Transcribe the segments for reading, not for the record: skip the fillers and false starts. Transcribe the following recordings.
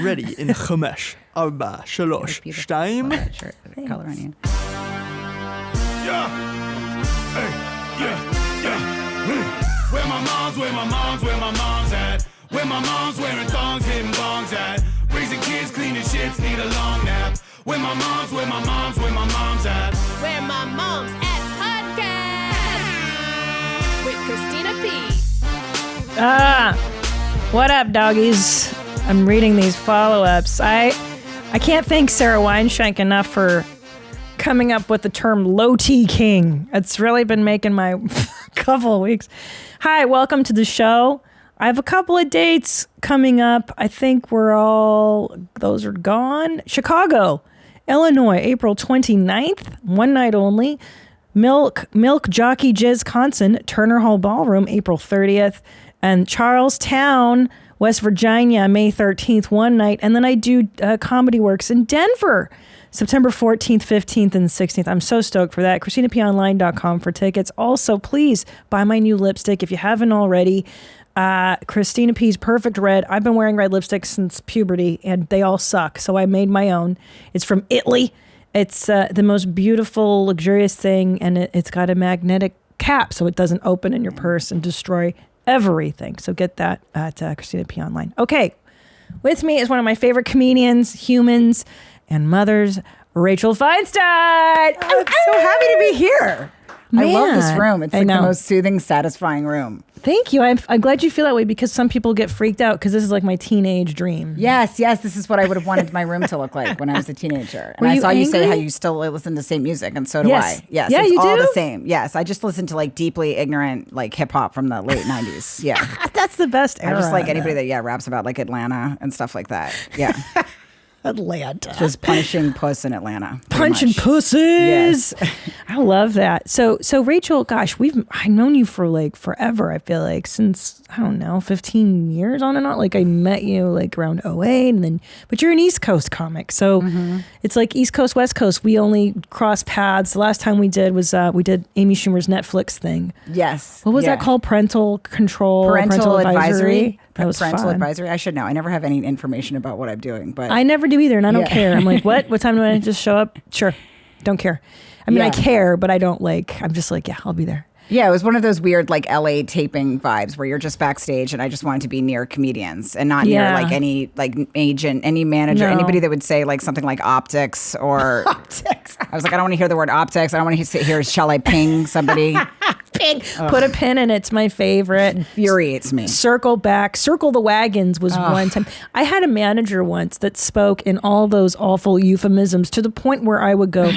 ready in 5, 4, 3, 2. Color on you. Yeah. Hey, yeah. Where my mom's at? Where my mom's wearing thongs, hitting bongs at? Raising kids, cleaning shits, need a long nap. Where my mom's at? Where My Mom's At podcast with Christina P. What up, doggies? I'm reading these follow-ups. I can't thank Sarah Weinschenk enough for coming up with the term low T king. It's really been making my couple of weeks. Hi, welcome to the show. I have a couple of dates coming up. I think those are gone. Chicago, Illinois, April 29th, one night only. Milk Jockey Jizz Turner Hall Ballroom, April 30th. And Charlestown, West Virginia, May 13th, one night. And then I do Comedy Works in Denver, September 14th, 15th, and 16th. I'm so stoked for that. ChristinaPOnline.com for tickets. Also, please buy my new lipstick if you haven't already. Christina P's Perfect Red. I've been wearing red lipstick since puberty, and they all suck. So I made my own. It's from Italy. It's the most beautiful, luxurious thing, and it's got a magnetic cap, so it doesn't open in your purse and destroy everything. So get that at Christina P Online. Okay, with me is one of my favorite comedians, humans, and mothers, Rachel Feinstein. I'm so happy to be here. Man, I love this room. It's like the most soothing, satisfying room. Thank you. I'm glad you feel that way because some people get freaked out because this is like my teenage dream. Yes. This is what I would have wanted my room to look like when I was a teenager. And Were I you saw you say angry? how you still listen to the same music, and so do Yes. I. Yes, Yeah, it's you all do? the same. Yes, I just listen to like deeply ignorant like hip hop from the late 90s. Yeah. That's the best era. I just like anybody that raps about like Atlanta and stuff like that. Yeah. Atlanta. Just punching puss in Atlanta. Punching much. pussies. Yes. I love that. So Rachel, gosh, I've known you for like forever. I feel like since, I don't know, 15 years on and on. Like I met you like around 2008 but you're an East Coast comic. So it's like East Coast, West Coast. We only cross paths. The last time we did was we did Amy Schumer's Netflix thing. Yes. What was that called? Parental control? Parental advisory. That was parental fun. advisory. I should know. I never have any information about what I'm doing, but I never do either, and I don't Yeah. care. I'm like, what? What time do I just show up? Sure. Don't care. I mean, I care, but I don't I'm just like, yeah, I'll be there. Yeah, it was one of those weird like LA taping vibes where you're just backstage, and I just wanted to be near comedians and not near like any like agent, any manager, anybody that would say like something like optics or optics. I was like, I don't want to hear the word optics. I don't want to hear shall I ping somebody? Ping. Put a pin in it. It's my favorite. Infuriates me. Circle back. Circle the wagons was one time. I had a manager once that spoke in all those awful euphemisms to the point where I would go,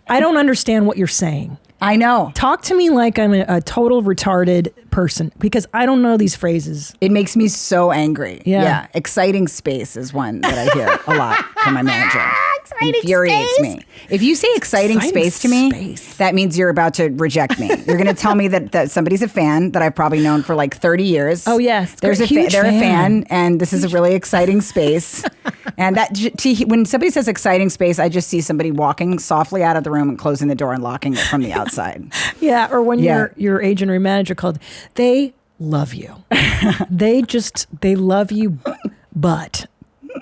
I don't understand what you're saying. I know. Talk to me like I'm a total retarded person because I don't know these phrases. It makes me so angry. Yeah. Exciting space is one that I hear a lot from my manager. Exciting Infuriates space. me. If you say exciting space to me, space. that means you're about to reject me. You're going to tell me that somebody's a fan that I've probably known for like 30 years. Oh, yes. They're Huge a fan. fan, and this is a really exciting space. And when somebody says exciting space, I just see somebody walking softly out of the room and closing the door and locking it from the outside. Yeah, or when your agent or manager called, they love you. they love you, but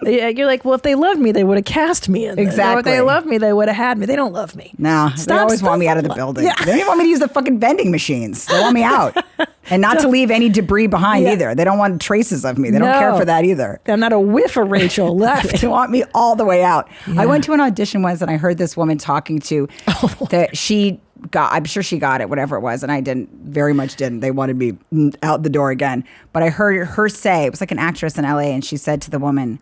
you're like, well, if they loved me, they would have cast me in this. Exactly. Or if they loved me, they would have had me. They don't love me. No, they always want me out of the building. Yeah. They don't even want me to use the fucking vending machines. They want me out. And not to leave any debris behind either. They don't want traces of me. They don't care for that either. They're not a whiff of Rachel left. They want me all the way out. Yeah. I went to an audition once and I heard this woman talking to that she got, I'm sure she got it, whatever it was. And I very much didn't. They wanted me out the door again. But I heard her say, it was like an actress in LA. And she said to the woman,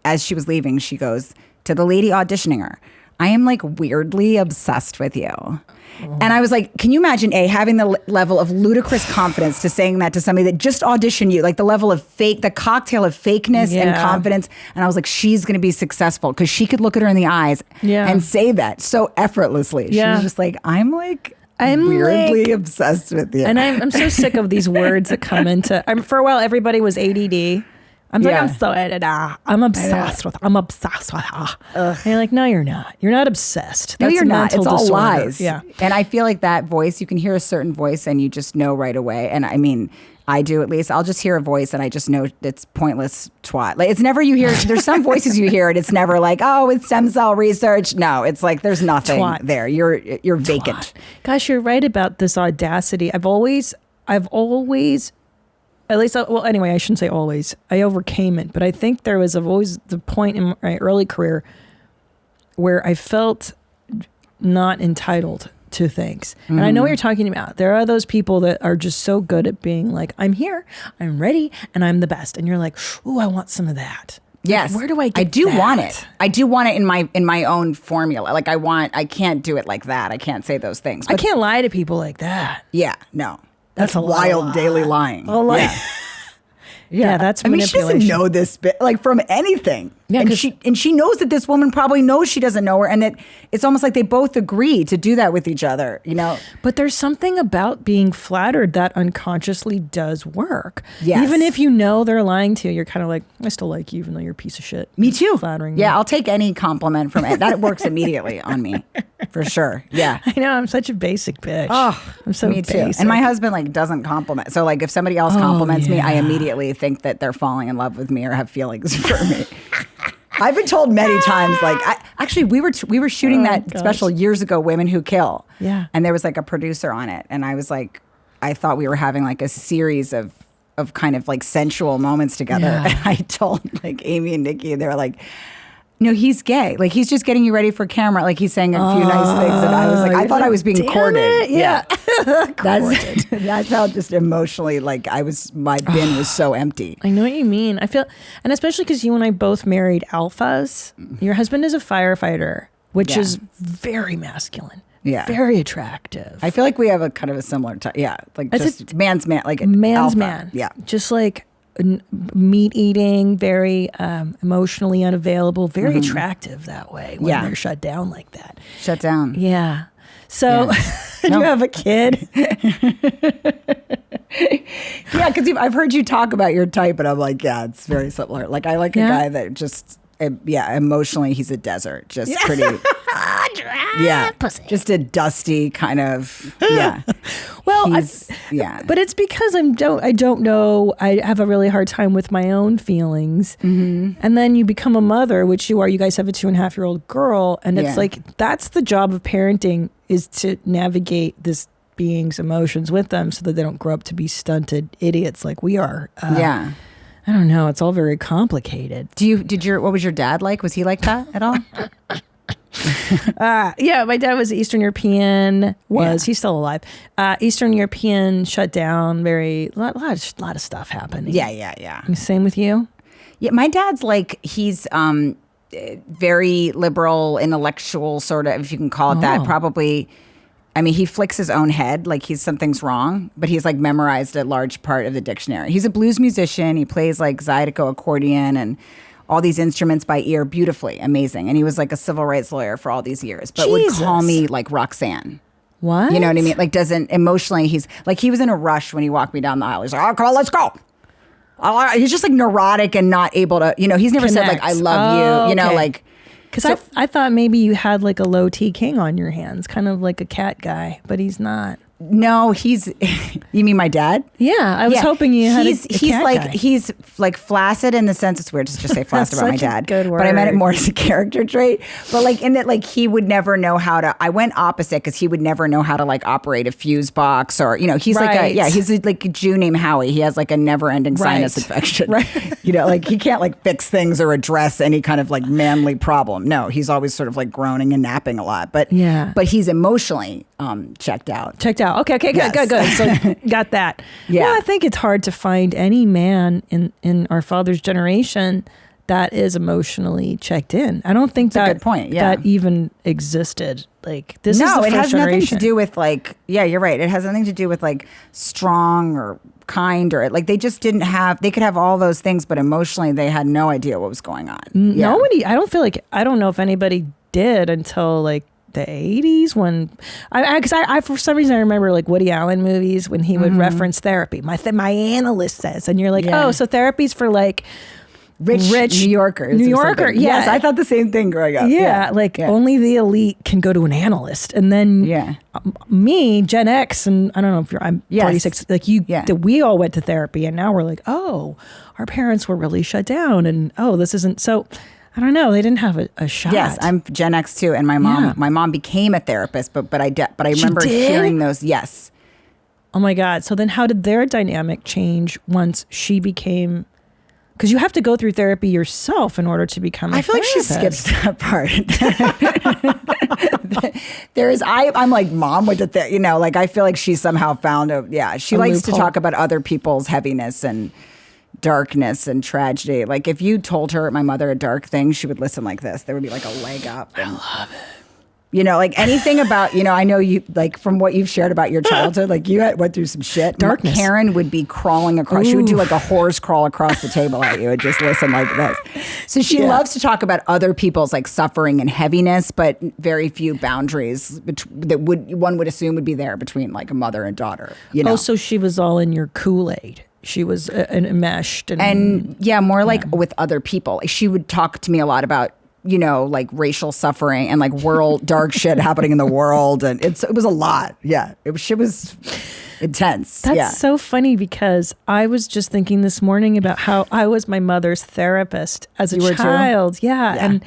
as she was leaving, she goes to the lady auditioning her, I am like weirdly obsessed with you. And I was like, can you imagine having the level of ludicrous confidence to saying that to somebody that just auditioned you, like the level of the cocktail of fakeness and confidence. And I was like, she's going to be successful because she could look at her in the eyes and say that so effortlessly. She was just like, I'm weirdly obsessed with you. And I'm so sick of these words that come into, for a while, everybody was ADD. I'm like, I'm so I'm obsessed with her. And you're like, no, you're not. You're not obsessed. No, That's you're not. It's all disorder. lies. Yeah. And I feel like that voice, you can hear a certain voice and you just know right away. And I mean, I do, at least. I'll just hear a voice and I just know it's pointless twat. Like, it's never you hear, there's some voices you hear and it's never like, oh, it's stem cell research. No, it's like there's nothing there. You're vacant. Twat. Gosh, you're right about this audacity. I've always, at least, well, anyway, I shouldn't say always. I overcame it, but I think there was always the point in my early career where I felt not entitled to things. And I know what you're talking about. There are those people that are just so good at being like, I'm here, I'm ready, and I'm the best. And you're like, ooh, I want some of that. Yes. Like, where do I get I do that? want it. I do want it in my own formula. Like I can't do it like that. I can't say those things. I can't lie to people like that. Yeah, no. That's a wild daily lying. Oh, like, yeah, that's manipulation. I mean, she doesn't know this bit, like, from anything. Yeah, and she knows that this woman probably knows she doesn't know her, and it's almost like they both agree to do that with each other, you know? But there's something about being flattered that unconsciously does work. Yes. Even if you know they're lying to you, you're kind of like, I still like you, even though you're a piece of shit. Me too. Flattering Yeah, me. I'll take any compliment from it. That works immediately on me, for sure. Yeah. I know, I'm such a basic bitch. Oh, I'm so me too. basic. And my husband like doesn't compliment. So like if somebody else compliments me, I immediately think that they're falling in love with me or have feelings for me. I've been told many times, like, we were shooting that special years ago, Women Who Kill. Yeah. And there was like a producer on it. And I was like, I thought we were having like a series of kind of like sensual moments together. Yeah. And I told like Amy and Nikki, and they were like, no, he's gay. Like, he's just getting you ready for camera. Like, he's saying a few nice things. And I was like, I thought I was being courted. Yeah. That's how just emotionally, like, my bin was so empty. I know what you mean. I feel, and especially because you and I both married alphas. Your husband is a firefighter, which is very masculine. Yeah. Very attractive. I feel like we have a kind of a similar type. Yeah. Like, just man's man. Like, man's alpha. man. Yeah. Just like meat eating, very emotionally unavailable, very attractive that way when they're shut down like that. Shut down. Yeah. So you have a kid. Yeah, because I've heard you talk about your type, and I'm like, yeah, it's very similar. Like, I like a guy that just, emotionally, he's a desert. Just pretty. Pussy. Just a dusty kind of. Yeah. Well, but it's because I don't know. I have a really hard time with my own feelings, and then you become a mother, which you are. You guys have a 2.5-year-old girl, and it's like that's the job of parenting, is to navigate this being's emotions with them so that they don't grow up to be stunted idiots like we are. I don't know. It's all very complicated. What was your dad like? Was he like that at all? Yeah, my dad was Eastern European. He's still alive? Eastern European, shut down. Very lot of stuff happening. Yeah. Same with you. Yeah, my dad's like, he's very liberal, intellectual, sort of, if you can call it that. Probably. I mean, he flicks his own head like something's wrong, but he's like memorized a large part of the dictionary. He's a blues musician. He plays like Zydeco accordion and all these instruments by ear beautifully, amazing. And he was like a civil rights lawyer for all these years, but would call me like Roxanne. What? You know what I mean? Like, doesn't emotionally, he's like, he was in a rush when he walked me down the aisle. He's like, oh, come on, let's go. He's just like neurotic and not able to, he's never said like, I love you, like. Because I thought maybe you had like a low T king on your hands, kind of like a cat guy, but he's not. No, he's. You mean my dad? Yeah, I was hoping you had. He's cat like guy. He's like flaccid in the sense, it's weird to just say flaccid about my dad. Good word. But I meant it more as a character trait. But like in that, like he would never know how to. I went opposite because he would never know how to like operate a fuse box or he's he's like a Jew named Howie. He has like a never-ending sinus infection. Right. Like he can't like fix things or address any kind of like manly problem. No, he's always sort of like groaning and napping a lot. But but he's emotionally checked out. Okay, good. So got that. Yeah. Well, I think it's hard to find any man in our father's generation that is emotionally checked in. I don't think That's a good point. Yeah. that even existed. Like this is the No, it first has nothing generation. to do with like, you're right. It has nothing to do with like strong or kind or like they just didn't have, they could have all those things, but emotionally they had no idea what was going on. Nobody, I don't know if anybody did until like the 80s when I for some reason I remember like Woody Allen movies when he would reference therapy. My analyst says, and you're like, oh, so therapy's for like rich New Yorkers. New or Yorker, something. yeah. Yes, I thought the same thing growing up. Yeah, only the elite can go to an analyst. And then me, Gen X, and I don't know if I'm 46, like we all went to therapy, and now we're like, oh, our parents were really shut down, and this isn't so. I don't know. They didn't have a shot. Yes, I'm Gen X too, and my mom became a therapist, but I remember hearing those. Yes. Oh my God. So then how did their dynamic change once she became, because you have to go through therapy yourself in order to become a therapist. Like she skips that part. I'm like, mom went to therapy, like I feel like she somehow found she likes to talk about other people's heaviness and darkness and tragedy. Like if you told her, my mother, a dark thing, she would listen like this. There would be like a leg up. I love it. Like anything about, I know you, like from what you've shared about your childhood, like you went through some shit. Darkness. Karen would be crawling across. Ooh. She would do like a horse crawl across the table at you and just listen like this. So she loves to talk about other people's like suffering and heaviness, but very few boundaries that one would assume would be there between like a mother and daughter. Oh, so she was all in your Kool-Aid. She was enmeshed. And more like with other people. Like, she would talk to me a lot about, like racial suffering and like world dark shit happening in the world. And it was a lot. Yeah. She was intense. That's so funny because I was just thinking this morning about how I was my mother's therapist as a child. Yeah.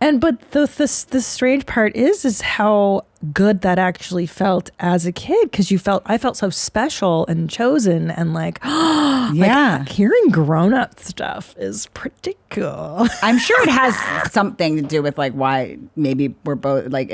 But the strange part is how good that actually felt as a kid, because I felt so special and chosen, and like, like hearing grown up stuff is pretty cool. I'm sure it has something to do with like why maybe we're both like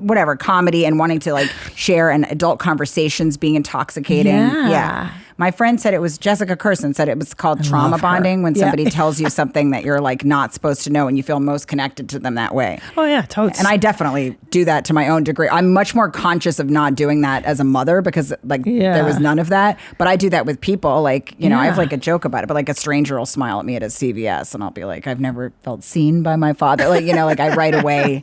whatever, comedy and wanting to like share and adult conversations being intoxicating. Yeah. My friend said it was, Jessica Curson said it was called trauma bonding, when somebody tells you something that you're like not supposed to know and you feel most connected to them that way. Oh yeah, totally. And I definitely do that to my own degree. I'm much more conscious of not doing that as a mother because like there was none of that. But I do that with people. Like, I have like a joke about it, but like a stranger will smile at me at a CVS and I'll be like, I've never felt seen by my father. Like, like I right away.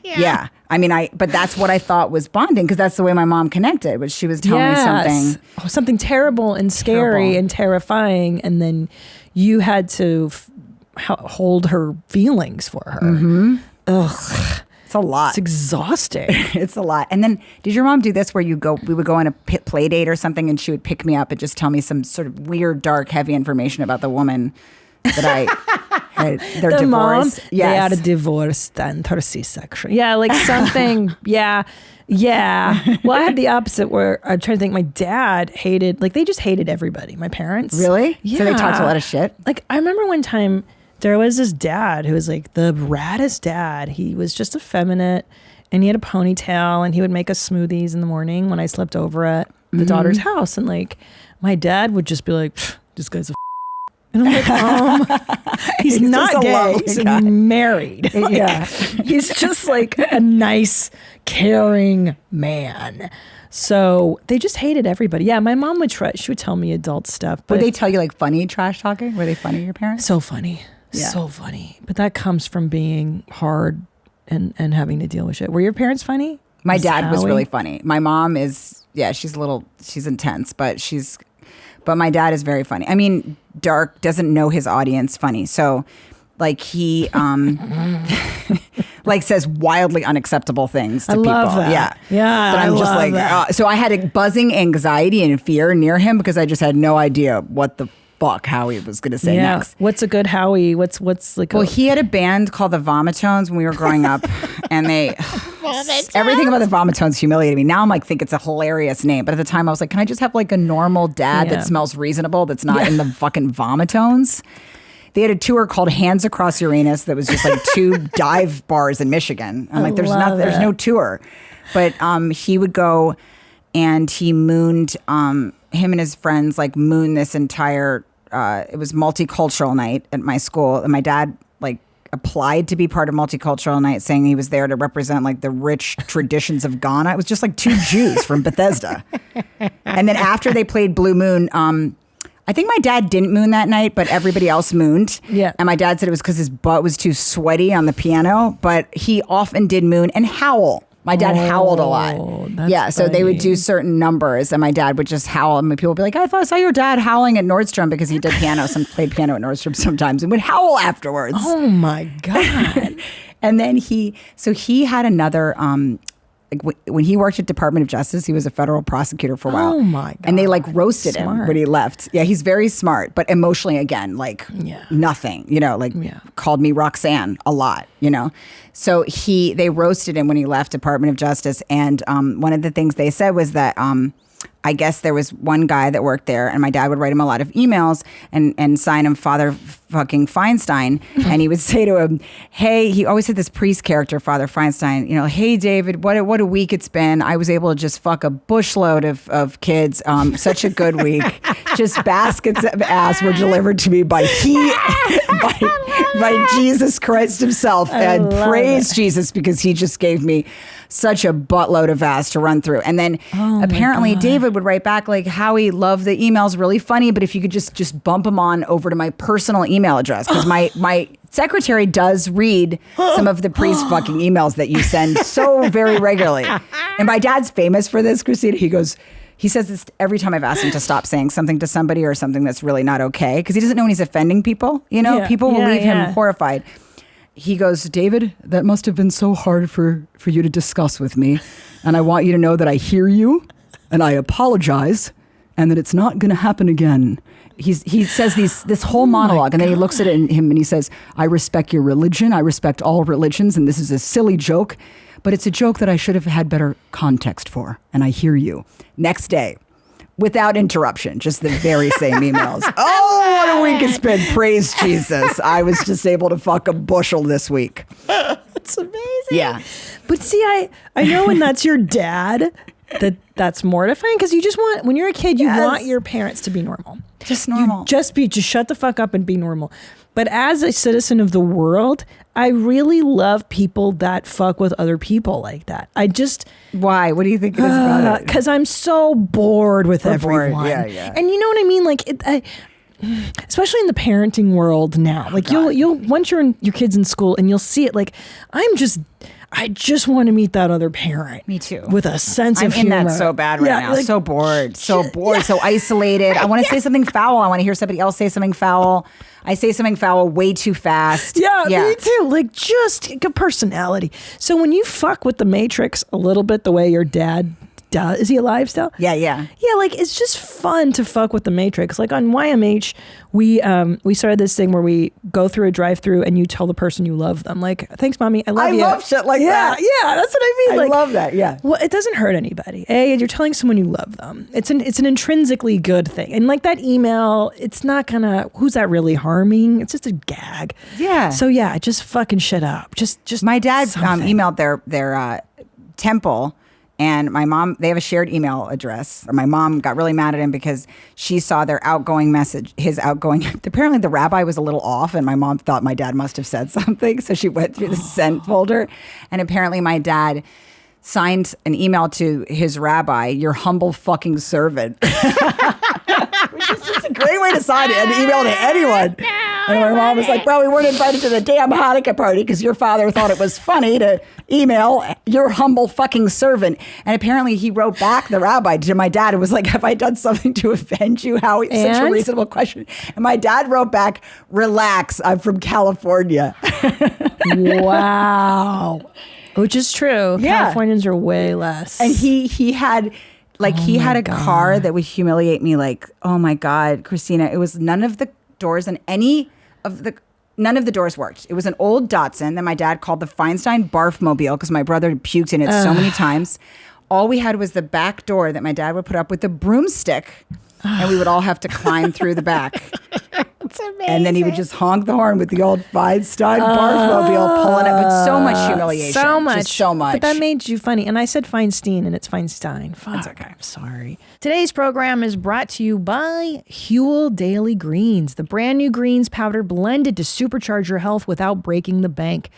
Yeah. I mean, but that's what I thought was bonding, because that's the way my mom connected, was she was telling me something terrible and scary and terrifying, and then you had to hold her feelings for her. Mm-hmm. Ugh. It's a lot. It's exhausting. It's a lot. And then, did your mom do this where we would go on a play date or something, and she would pick me up and just tell me some sort of weird, dark, heavy information about the woman that I had, their divorce? Mom, they had a divorce and her C-section. Yeah, like something. Yeah. Well, I had the opposite, where I'm trying to think. My dad they just hated everybody. My parents. Really? Yeah. So they talked a lot of shit? Like, I remember one time there was this dad who was like the raddest dad. He was just effeminate, and he had a ponytail, and he would make us smoothies in the morning when I slept over at the daughter's house. And like, my dad would just be like, this guy's a and I'm like, he's not gay, he's married. Like, he's just like a nice, caring man. So they just hated everybody. Yeah, my mom would she would tell me adult stuff. But would they tell you like funny trash talking? Were they funny, your parents? So funny. Yeah. So funny. But that comes from being hard and having to deal with shit. Were your parents funny? My dad was really funny. My mom is, she's intense, but my dad is very funny. I mean, dark, doesn't know his audience funny. So like he like says wildly unacceptable things to people. Love that. Yeah. But I'm just like, so I had a buzzing anxiety and fear near him because I just had no idea what the fuck Howie was going to say next. What's a good Howie? What's like? Well, he had a band called the Vomitones when we were growing up, and everything about the Vomitones humiliated me. Now I'm like, think it's a hilarious name, but at the time I was like, can I just have like a normal dad that smells reasonable, that's not in the fucking Vomitones? They had a tour called Hands Across Uranus that was just like 2 dive bars in Michigan. I'm like, there's no tour, but he would go and he mooned. Him and his friends like mooned this entire. It was multicultural night at my school, and my dad like applied to be part of multicultural night, saying he was there to represent like the rich traditions of Ghana. It was just like 2 Jews from Bethesda. And then after they played Blue Moon, I think my dad didn't moon that night, but everybody else mooned. Yeah. And my dad said it was because his butt was too sweaty on the piano, but he often did moon and howl. My dad howled a lot. That's so they would funny. do certain numbers, and my dad would just howl. And people would be like, I saw your dad howling at Nordstrom because he did piano, played piano at Nordstrom sometimes, and would howl afterwards. Oh my God. And then he had another, when he worked at Department of Justice, he was a federal prosecutor for a while. Oh my God. And they like roasted him when he left. Yeah, he's very smart, but emotionally, again, like nothing, called me Roxanne a lot, So they roasted him when he left Department of Justice. And one of the things they said was that I guess there was one guy that worked there, and my dad would write him a lot of emails and sign him Father fucking Feinstein. And he would say to him, hey, he always had this priest character, Father Feinstein, hey, David, what a week it's been. I was able to just fuck a bushload of kids. Such a good week. Just baskets of ass were delivered to me by Jesus Christ himself. And praise Jesus, because he just gave me such a buttload of ass to run through. And then apparently David would write back like, Howie, love the emails, really funny, but if you could just bump them on over to my personal email address, because my secretary does read some of the priest fucking emails that you send so very regularly. And my dad's famous for this, Christina. He says this every time I've asked him to stop saying something to somebody or something that's really not okay, because he doesn't know when he's offending people. People will leave him horrified. He goes, David, that must have been so hard for you to discuss with me. And I want you to know that I hear you and I apologize and that it's not going to happen again. He says this whole monologue, and then he looks at him and he says, I respect your religion. I respect all religions. And this is a silly joke, but it's a joke that I should have had better context for. And I hear you. Next day, without interruption, just the very same emails. Oh, what a week it's been. Praise Jesus. I was just able to fuck a bushel this week. That's amazing. Yeah. But see, I know when that's your dad, that's mortifying, because you just want, when you're a kid, you want your parents to be normal. Just normal. Just shut the fuck up and be normal. But as a citizen of the world, I really love people that fuck with other people like that. Why? What do you think it is about it? Because I'm so bored with everyone. Yeah. And you know what I mean? Like, especially in the parenting world now. Like you'll once your kids in school and you'll see it. Like I just want to meet that other parent. Me too. With a sense of humor. I'm in that so bad right now. Like, so bored, so isolated. I want to say something foul. I want to hear somebody else say something foul. I say something foul way too fast. Yeah, me too. Like, just a personality. So when you fuck with the Matrix a little bit the way your dad does, is he alive still? Yeah. Yeah, like, it's just fun to fuck with the Matrix. Like on YMH, we started this thing where we go through a drive-through and you tell the person you love them. Like, thanks, mommy, I love you. I love shit like that. Yeah, that's what I mean. I love that, yeah. Well, it doesn't hurt anybody. You're telling someone you love them. It's an intrinsically good thing. And like that email, it's not gonna, who's that really harming? It's just a gag. Yeah. So yeah, just fucking shit up. Just my dad emailed their temple. And my mom, they have a shared email address. Or my mom got really mad at him because she saw their outgoing message, apparently the rabbi was a little off, and my mom thought my dad must have said something. So she went through the sent folder. And apparently my dad signed an email to his rabbi, your humble fucking servant. Which is just a great way to sign an email to anyone. And my mom was like, well, we weren't invited to the damn Hanukkah party because your father thought it was funny to email your humble fucking servant. And apparently he wrote back, the rabbi, to my dad and was like, have I done something to offend you, Howie? Such a reasonable question. And my dad wrote back, relax, I'm from California. Wow. Which is true. Yeah. Californians are way less. And he had... Like, he had a car that would humiliate me. Like, oh my God, Christina, it was none of the doors and none of the doors worked. It was an old Datsun that my dad called the Feinstein barf mobile because my brother puked in it so many times. All we had was the back door that my dad would put up with the broomstick, and we would all have to climb through the back. That's amazing. And then he would just honk the horn with the old Feinstein barfmobile pulling up. But so much humiliation. So much. Just so much. But that made you funny. And I said Feinstein and it's Feinstein. Fuck. That's okay. I'm sorry. Today's program is brought to you by Huel Daily Greens, the brand new greens powder blended to supercharge your health without breaking the bank.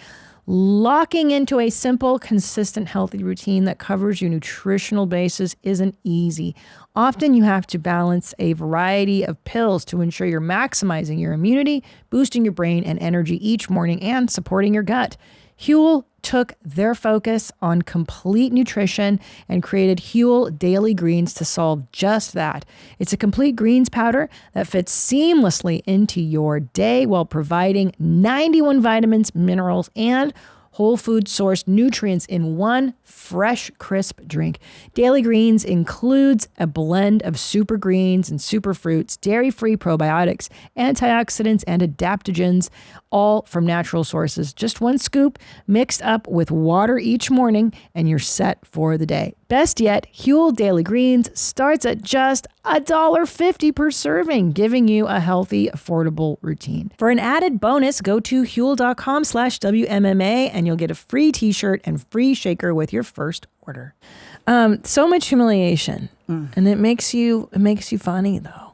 Locking into a simple, consistent, healthy routine that covers your nutritional basis isn't easy. Often you have to balance a variety of pills to ensure you're maximizing your immunity, boosting your brain and energy each morning, and supporting your gut. Huel took their focus on complete nutrition and created Huel Daily Greens to solve just that. It's a complete greens powder that fits seamlessly into your day while providing 91 vitamins, minerals, and whole food sourced nutrients in one fresh, crisp drink. Daily Greens includes a blend of super greens and super fruits, dairy-free probiotics, antioxidants, and adaptogens, all from natural sources. Just one scoop mixed up with water each morning, and you're set for the day. Best yet, Huel Daily Greens starts at just $1.50 per serving, giving you a healthy, affordable routine. For an added bonus, go to Huel.com/WMMA and you'll get a free t-shirt and free shaker with your first order. So much humiliation. And it makes you funny though.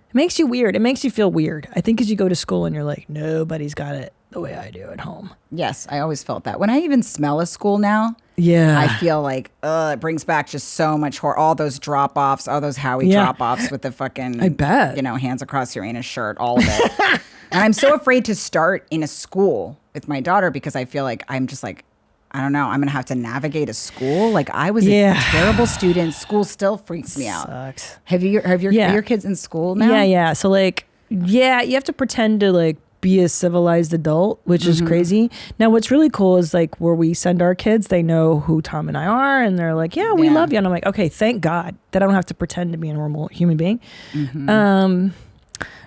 It makes you weird. It makes you feel weird. I think as you go to school and you're like, nobody's got it the way I do at home. Yes, I always felt that. When I even smell a school now, I feel like it brings back just so much horror. All those drop-offs, all those Howie drop-offs with the fucking, I bet. Hands across your anus shirt, all of it. And I'm so afraid to start in a school with my daughter because I feel like I'm just like, I don't know, I'm going to have to navigate a school. Like I was a terrible student. School still freaks me out. Sucks. Are your kids in school now? Yeah. So you have to pretend to be a civilized adult, which is crazy. Now, what's really cool is where we send our kids, they know who Tom and I are, and they're like, yeah, we love you. And I'm like, okay, thank God that I don't have to pretend to be a normal human being.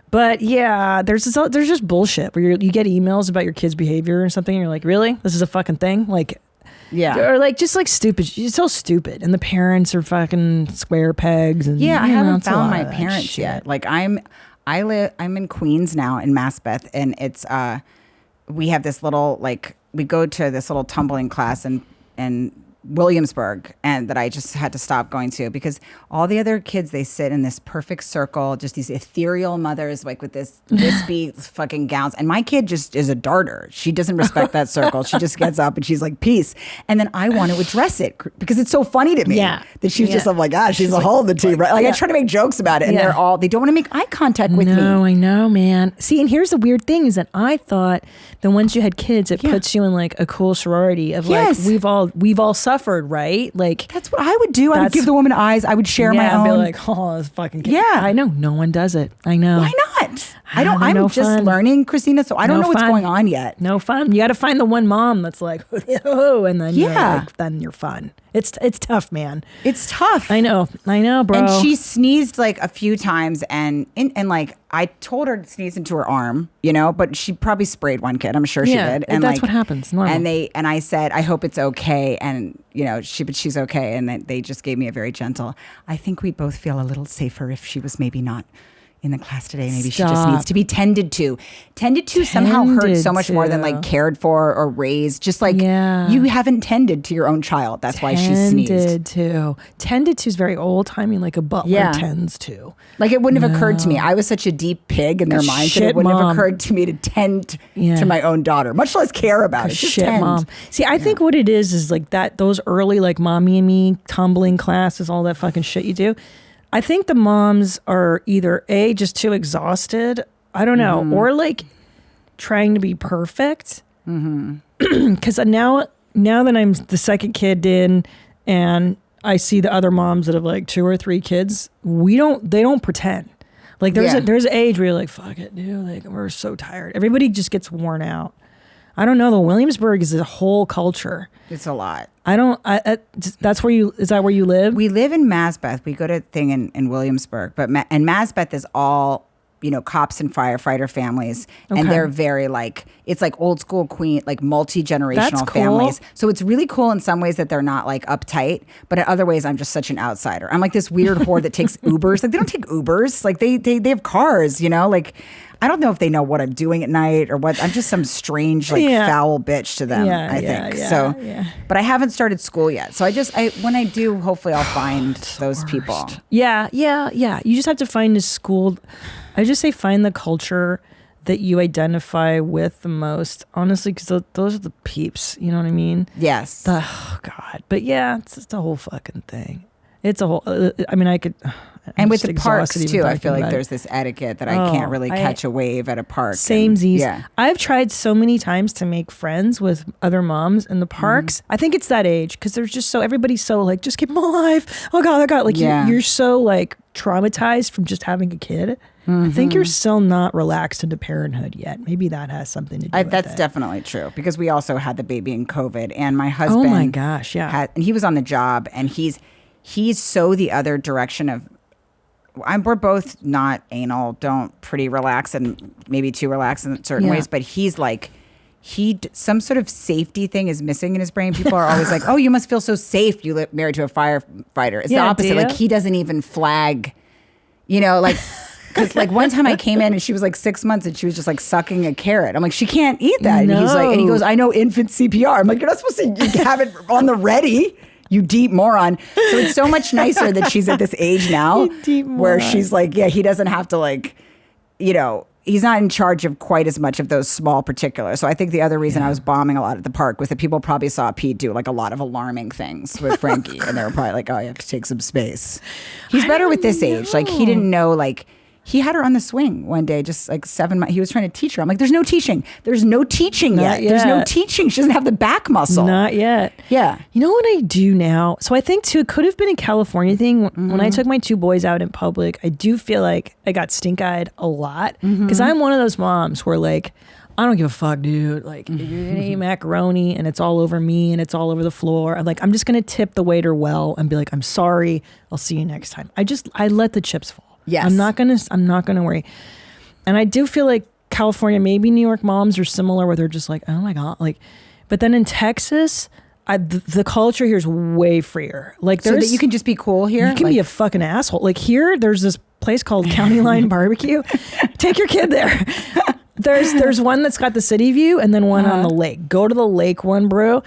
But yeah, there's just bullshit where you get emails about your kid's behavior or something, and you're like, really? This is a fucking thing? Or stupid. It's so stupid. And the parents are fucking square pegs. And I haven't found my parents yet. I'm in Queens now in Maspeth, and it's we have this little we go to this little tumbling class in Williamsburg, and that I just had to stop going to because all the other kids, they sit in this perfect circle, just these ethereal mothers with this wispy fucking gowns, and my kid just is a darter. She doesn't respect that circle. She just gets up and she's like, peace. And then I want to address it because it's so funny to me that she's just I'm like, she's a hole in the tea, right? I try to make jokes about it, and they don't want to make eye contact with me. No, I know, man. See, and here's the weird thing is that I thought that once you had kids, it puts you in a cool sorority of we've all suffered, right? That's what I would do. I would give the woman eyes. I would share my own. Be like, oh, this fucking kid. Yeah, I know. No one does it. I know. Why not? I'm just learning, Christina. So I don't know what's going on yet. No fun. You got to find the one mom that's like, oh, and then then you're fun. It's tough, man. It's tough. I know, bro. And she sneezed a few times, and I told her to sneeze into her arm, but she probably sprayed one kid. I'm sure she did. And that's what happens. Normal. And I said, I hope it's okay. And she's okay. And they just gave me a very gentle. I think we'd both feel a little safer if she was maybe not in the class today. Maybe she just needs to be tended to. Tended to somehow hurts so much more than cared for or raised. Just you haven't tended to your own child. That's why she sneezed. Tended to is very old timey, like a butler tends to. It wouldn't have occurred to me. I was such a deep pig in their minds that it wouldn't have occurred to me to tend to my own daughter, much less care about it. Just shit tend. Mom. See, I think what it is that those early mommy and me tumbling classes, all that fucking shit you do. I think the moms are either just too exhausted, I don't know, or trying to be perfect. Because now that I'm the second kid in, and I see the other moms that have 2 or 3 kids, they don't pretend. There's an age where you're like, fuck it, dude, we're so tired. Everybody just gets worn out. I don't know though. Williamsburg is a whole culture. It's a lot. Is that where you live? We live in Maspeth. We go to a thing in Williamsburg, and Maspeth is all, cops and firefighter families. Okay. And they're very it's old school Queen, multi-generational families. So it's really cool in some ways that they're not uptight, but in other ways I'm just such an outsider. I'm this weird whore that takes Ubers. They don't take Ubers. They have cars, I don't know if they know what I'm doing at night or what. I'm just some strange, foul bitch to them, I think. But I haven't started school yet. So when I do, hopefully I'll find those people. Yeah. You just have to find a school. I just say find the culture that you identify with the most, honestly, because those are the peeps. You know what I mean? Yes. Oh, God. But yeah, it's just a whole fucking thing. It's a whole, I And with just the parks exhausted even too, I talking feel like about it. there's this etiquette that I can't really catch a wave at a park. Samesies. Yeah. I've tried so many times to make friends with other moms in the parks. I think it's that age because there's just everybody's so like, just keep them alive. Oh God. Like you're so like traumatized from just having a kid. I think you're still not relaxed into parenthood yet. Maybe that has something to do with That's it. definitely true because we also had the baby in COVID and my husband. Oh my gosh. Yeah. And he was on the job and he's so the other direction of, we're both not anal, don't pretty relax and maybe too relaxed in certain ways, but he's like, some sort of safety thing is missing in his brain. People are always like, oh, you must feel so safe. You live married to a firefighter. It's the opposite. Like he doesn't even flag, like, because like one time I came in and she was like 6 months and she was just like sucking a carrot. I'm like, she can't eat that. No. And he's like, and he goes, I know infant CPR. I'm like, you're not supposed to have it on the ready. You deep moron. So it's so much nicer that she's at this age now where she's like, he doesn't have to like, he's not in charge of quite as much of those small particulars. So I think the other reason I was bombing a lot at the park was that people probably saw Pete do like a lot of alarming things with Frankie. And they were probably like, oh, you have to take some space. He's better with this age. Like he didn't know like, he had her on the swing one day, just like 7 months. He was trying to teach her. I'm like, there's no teaching. There's no teaching yet. There's no teaching. She doesn't have the back muscle. Not yet. Yeah. You know what I do now? So I think too, it could have been a California thing. When I took my 2 boys out in public, I do feel like I got stink-eyed a lot because I'm one of those moms where like, I don't give a fuck, dude. Like, if you're gonna eat macaroni and it's all over me and it's all over the floor, I'm just gonna tip the waiter well and be like, I'm sorry. I'll see you next time. I let the chips fall. Yes. I'm not gonna worry. And I do feel like California, maybe New York moms are similar where they're just like, oh my God. Like, but then in Texas, the culture here is way freer. Like so that you can just be cool here? You can be a fucking asshole. Like here, there's this place called County Line Barbecue. Take your kid there. There's one that's got the city view and then one on the lake. Go to the lake one, bro.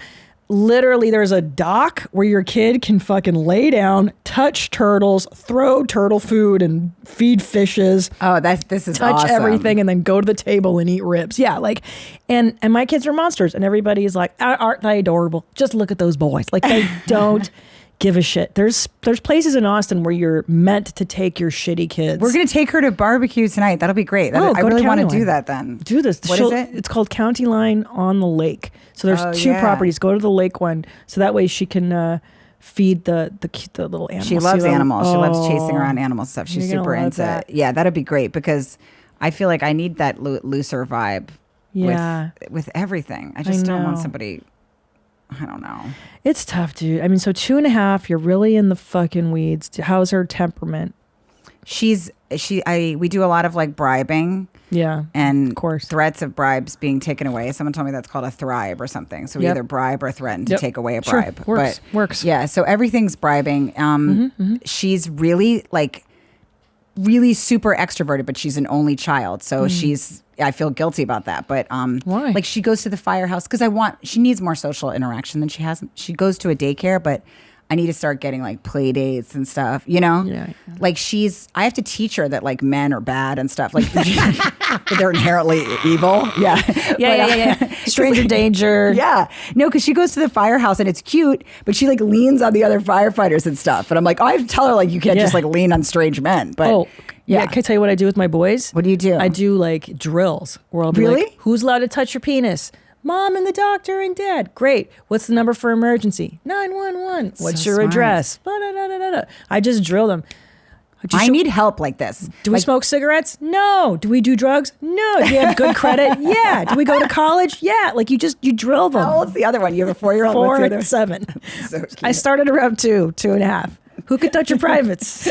Literally, there's a dock where your kid can fucking lay down, touch turtles, throw turtle food and feed fishes. Oh, this is touch awesome. everything and then go to the table and eat ribs. Yeah, like, and my kids are monsters and everybody is like, aren't they adorable? Just look at those boys. Like they don't give a shit. There's places in Austin where you're meant to take your shitty kids. We're going to take her to barbecue tonight. That'll be great. I really want to do that then. Do this. What is it? It's called County Line on the Lake. So there's 2 properties. Go to the lake one. So that way she can feed the little animals. She loves animals. She loves chasing around animal stuff. She's super into that. Yeah, that'd be great because I feel like I need that looser vibe with everything. I just don't want somebody... I don't know. It's tough, dude. I mean, so 2.5, you're really in the fucking weeds. How's her temperament? We do a lot of like bribing. Yeah. And of course. Threats of bribes being taken away. Someone told me that's called a thribe or something. So we either bribe or threaten to take away a bribe. Sure. Works. Yeah. So everything's bribing. She's really super extroverted, but she's an only child. So I feel guilty about that. But why? Like she goes to the firehouse because she needs more social interaction than she has. She goes to a daycare, but I need to start getting like play dates and stuff, Yeah. Like I have to teach her that like men are bad and stuff. Like they're inherently evil. Yeah. Yeah. Stranger danger. Yeah. No, because she goes to the firehouse and it's cute, but she like leans on the other firefighters and stuff. And I'm like, I have to tell her like you can't just like lean on strange men. But yeah. Can I tell you what I do with my boys? What do you do? I do like drills where I'll be like, who's allowed to touch your penis? Mom and the doctor and dad. Great. What's the number for emergency? 911. What's your address? I just drill them. I need help like this. Do we smoke cigarettes? No. Do we do drugs? No. Do you have good credit? Yeah. Do we go to college? Yeah. Like you drill them. How old's the other one? You have a 4-year-old? 4 and 7. So cute. I started around 2.5. Who could touch your privates?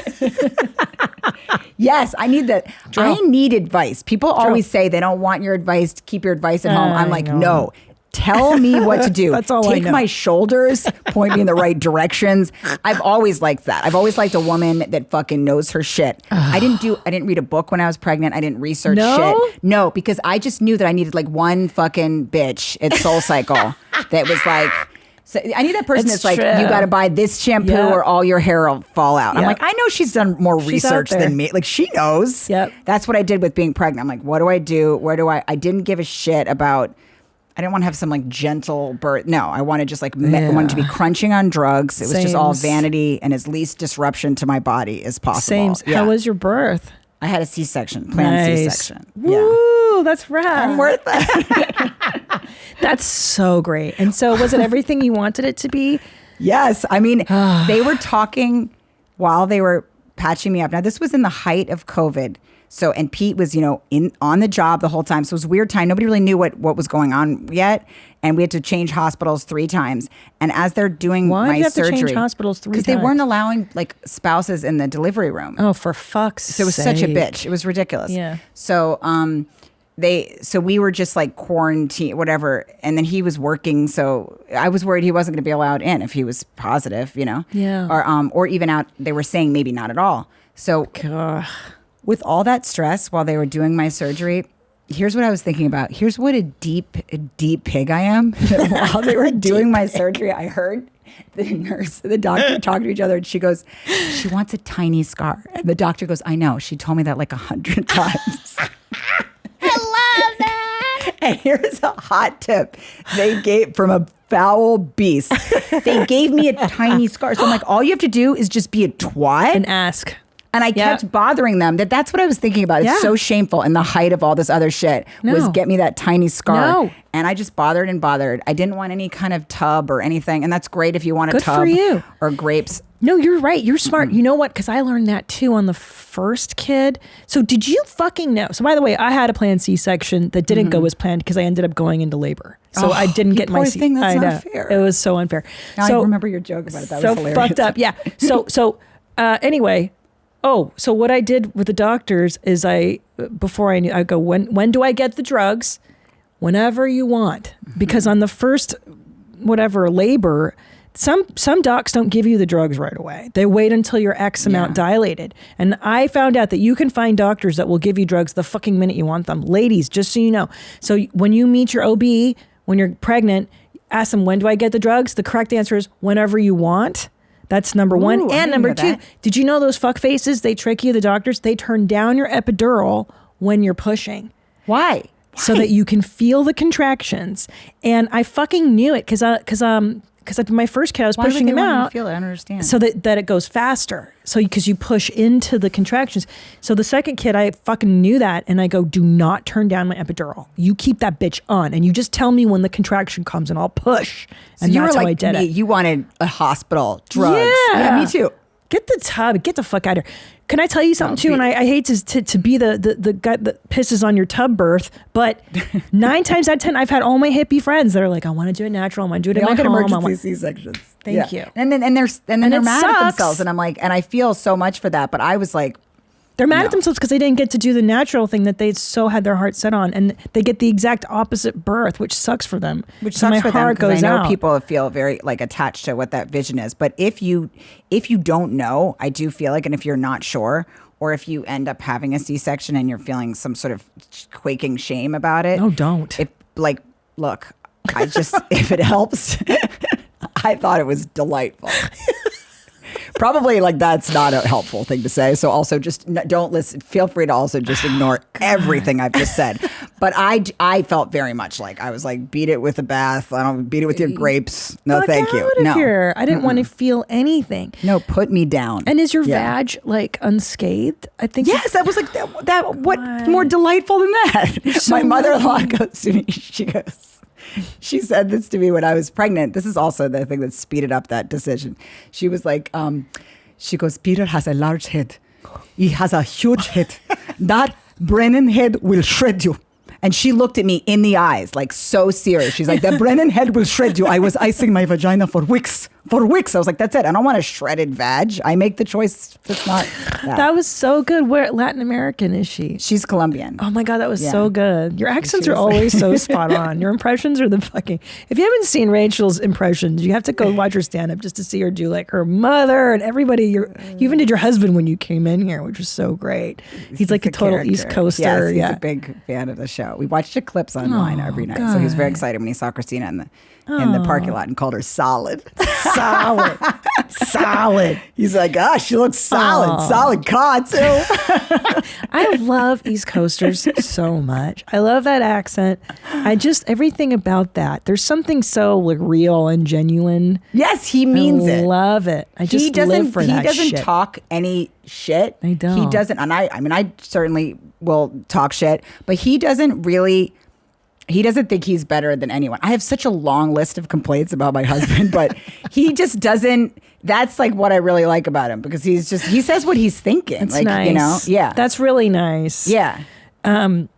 Yes, I need that. I need advice. People always say they don't want your advice. Keep your advice at home. I'm like, no. Tell me what to do. That's all I know. Take my shoulders, point me in the right directions. I've always liked that. I've always liked a woman that fucking knows her shit. I didn't read a book when I was pregnant. I didn't research shit. No, because I just knew that I needed like one fucking bitch at SoulCycle that was like... So I need that person that's like, you got to buy this shampoo or all your hair will fall out. I'm like, I know she's done more research than me. Like she knows. Yep. That's what I did with being pregnant. I'm like, what do I do? I didn't give a shit about, I didn't want to have some like gentle birth. No, I wanted just like I wanted to be crunching on drugs. It was just all vanity and as least disruption to my body as possible. Same. How was your birth? I had a C-section, planned C-section. Woo, that's rad. I'm worth it. That's so great. And so was it everything you wanted it to be? Yes. I mean, they were talking while they were patching me up. Now, this was in the height of COVID. So, and Pete was, on the job the whole time. So it was a weird time. Nobody really knew what was going on yet. And we had to change hospitals 3 times. And as they're doing Why my do you have surgery, to change hospitals 3 times? because they weren't allowing like spouses in the delivery room. Oh, for fuck's sake. So it was such a bitch. It was ridiculous. Yeah. So, so we were just like quarantined, whatever. And then he was working. So I was worried he wasn't going to be allowed in if he was positive, Yeah. Or even out, they were saying maybe not at all. So with all that stress while they were doing my surgery, here's what I was thinking about. Here's what a deep pig I am. While they were doing my surgery, I heard the nurse and the doctor talking to each other, and she goes, she wants a tiny scar. And the doctor goes, I know. She told me that like 100 times. I love that. And here's a hot tip they gave from a foul beast. They gave me a tiny scar. So I'm like, all you have to do is just be a twat. And ask. And I kept bothering them. That's what I was thinking about. It's so shameful. And the height of all this other shit was get me that tiny scar. No. And I just bothered and bothered. I didn't want any kind of tub or anything. And that's great if you want a Good tub for you. or grapes. No, you're right. You're smart. You know what? Because I learned that too on the first kid. So did you fucking know? So by the way, I had a planned C-section that didn't go as planned because I ended up going into labor. So I didn't get my C. That's I know. not fair. It was so unfair. Now So I remember your joke about it. That so was hilarious. fucked up. Yeah. So anyway. Oh, so what I did with the doctors is before I knew, I go, when do I get the drugs? Whenever you want. Because on the first, labor, some docs don't give you the drugs right away. They wait until you're X amount dilated. And I found out that you can find doctors that will give you drugs the fucking minute you want them. Ladies, just so you know. So when you meet your OB, when you're pregnant, ask them, when do I get the drugs? The correct answer is whenever you want. That's number one. Ooh, I And didn't number know 2, that. did you know those fuck faces? They trick you, the doctors. They turn down your epidural when you're pushing. Why? So that you can feel the contractions. And I fucking knew it because my first kid, I was Why would pushing they him want you to out. feel it? I don't understand. So that it goes faster. So because you push into the contractions. So the second kid, I fucking knew that. And I go, do not turn down my epidural. You keep that bitch on. And you just tell me when the contraction comes and I'll push. And you that's were how like I did me. it. You wanted a hospital, drugs. Yeah. Me too. Get the tub. Get the fuck out of here. Can I tell you something too? And I hate to be the guy that pisses on your tub birth, but 9 times out of 10, I've had all my hippie friends that are like, I want to do it natural. I want to do it They in all my get home. emergency C-sections. Thank you. And then they're it mad at sucks. themselves, and I'm like, and I feel so much for that. But I was like, They're mad at themselves because they didn't get to do the natural thing that they so had their heart set on, and they get the exact opposite birth, which sucks for them. which So sucks my for them heart because I goes know out. people feel very like attached to what that vision is. But if you don't know, I do feel like, and if you're not sure, or if you end up having a C-section and you're feeling some sort of quaking shame about it, Oh, don't. Look, I just if it helps, I thought it was delightful. Probably like that's not a helpful thing to say. So also just don't listen. Feel free to also just ignore everything I've just said. But I felt very much like I was like, beat it with a bath. I don't beat it with your grapes. No, Fuck thank you. out of No, here. I didn't want to feel anything. no, put me down. And is your Yeah. vag like unscathed? I think. Yes, that was like that. What more delightful than that? so My mother-in-law goes to me. She said this to me when I was pregnant. This is also the thing that speeded up that decision. She was like, she goes, Peter has a large head. He has a huge head. That Brennan head will shred you. And she looked at me in the eyes, like so serious. She's like, the Brennan head will shred you. I was icing my vagina for weeks. For weeks. I was like, that's it. I don't want a shredded vag. I make the choice. It's not that. That was so good. Where Latin American is she? She's Colombian. Oh my God, that was Yeah. so good. Your accents She are was like- always so spot on. Your impressions are the fucking. If you haven't seen Rachel's impressions, you have to go watch her stand up just to see her do like her mother and everybody. You even did your husband when you came in here, which was so great. He's like a total East character. Coaster. Yes, he's yeah. a big fan of the show. We watched the clips online every night. So he was very excited when he saw Christina in the Oh. parking lot and called her solid. Solid. He's like, she looks solid. Aw. Solid cod, too. I love East Coasters so much. I love that accent. Everything about that. There's something so like real and genuine. Yes, he means I it. love it. I just live for that shit. He doesn't talk any shit. I don't. He doesn't, and I certainly will talk shit, but he doesn't think he's better than anyone. I have such a long list of complaints about my husband, but he just doesn't. That's like what I really like about him, because he says what he's thinking. That's like, nice. You know, yeah. That's really nice. Yeah.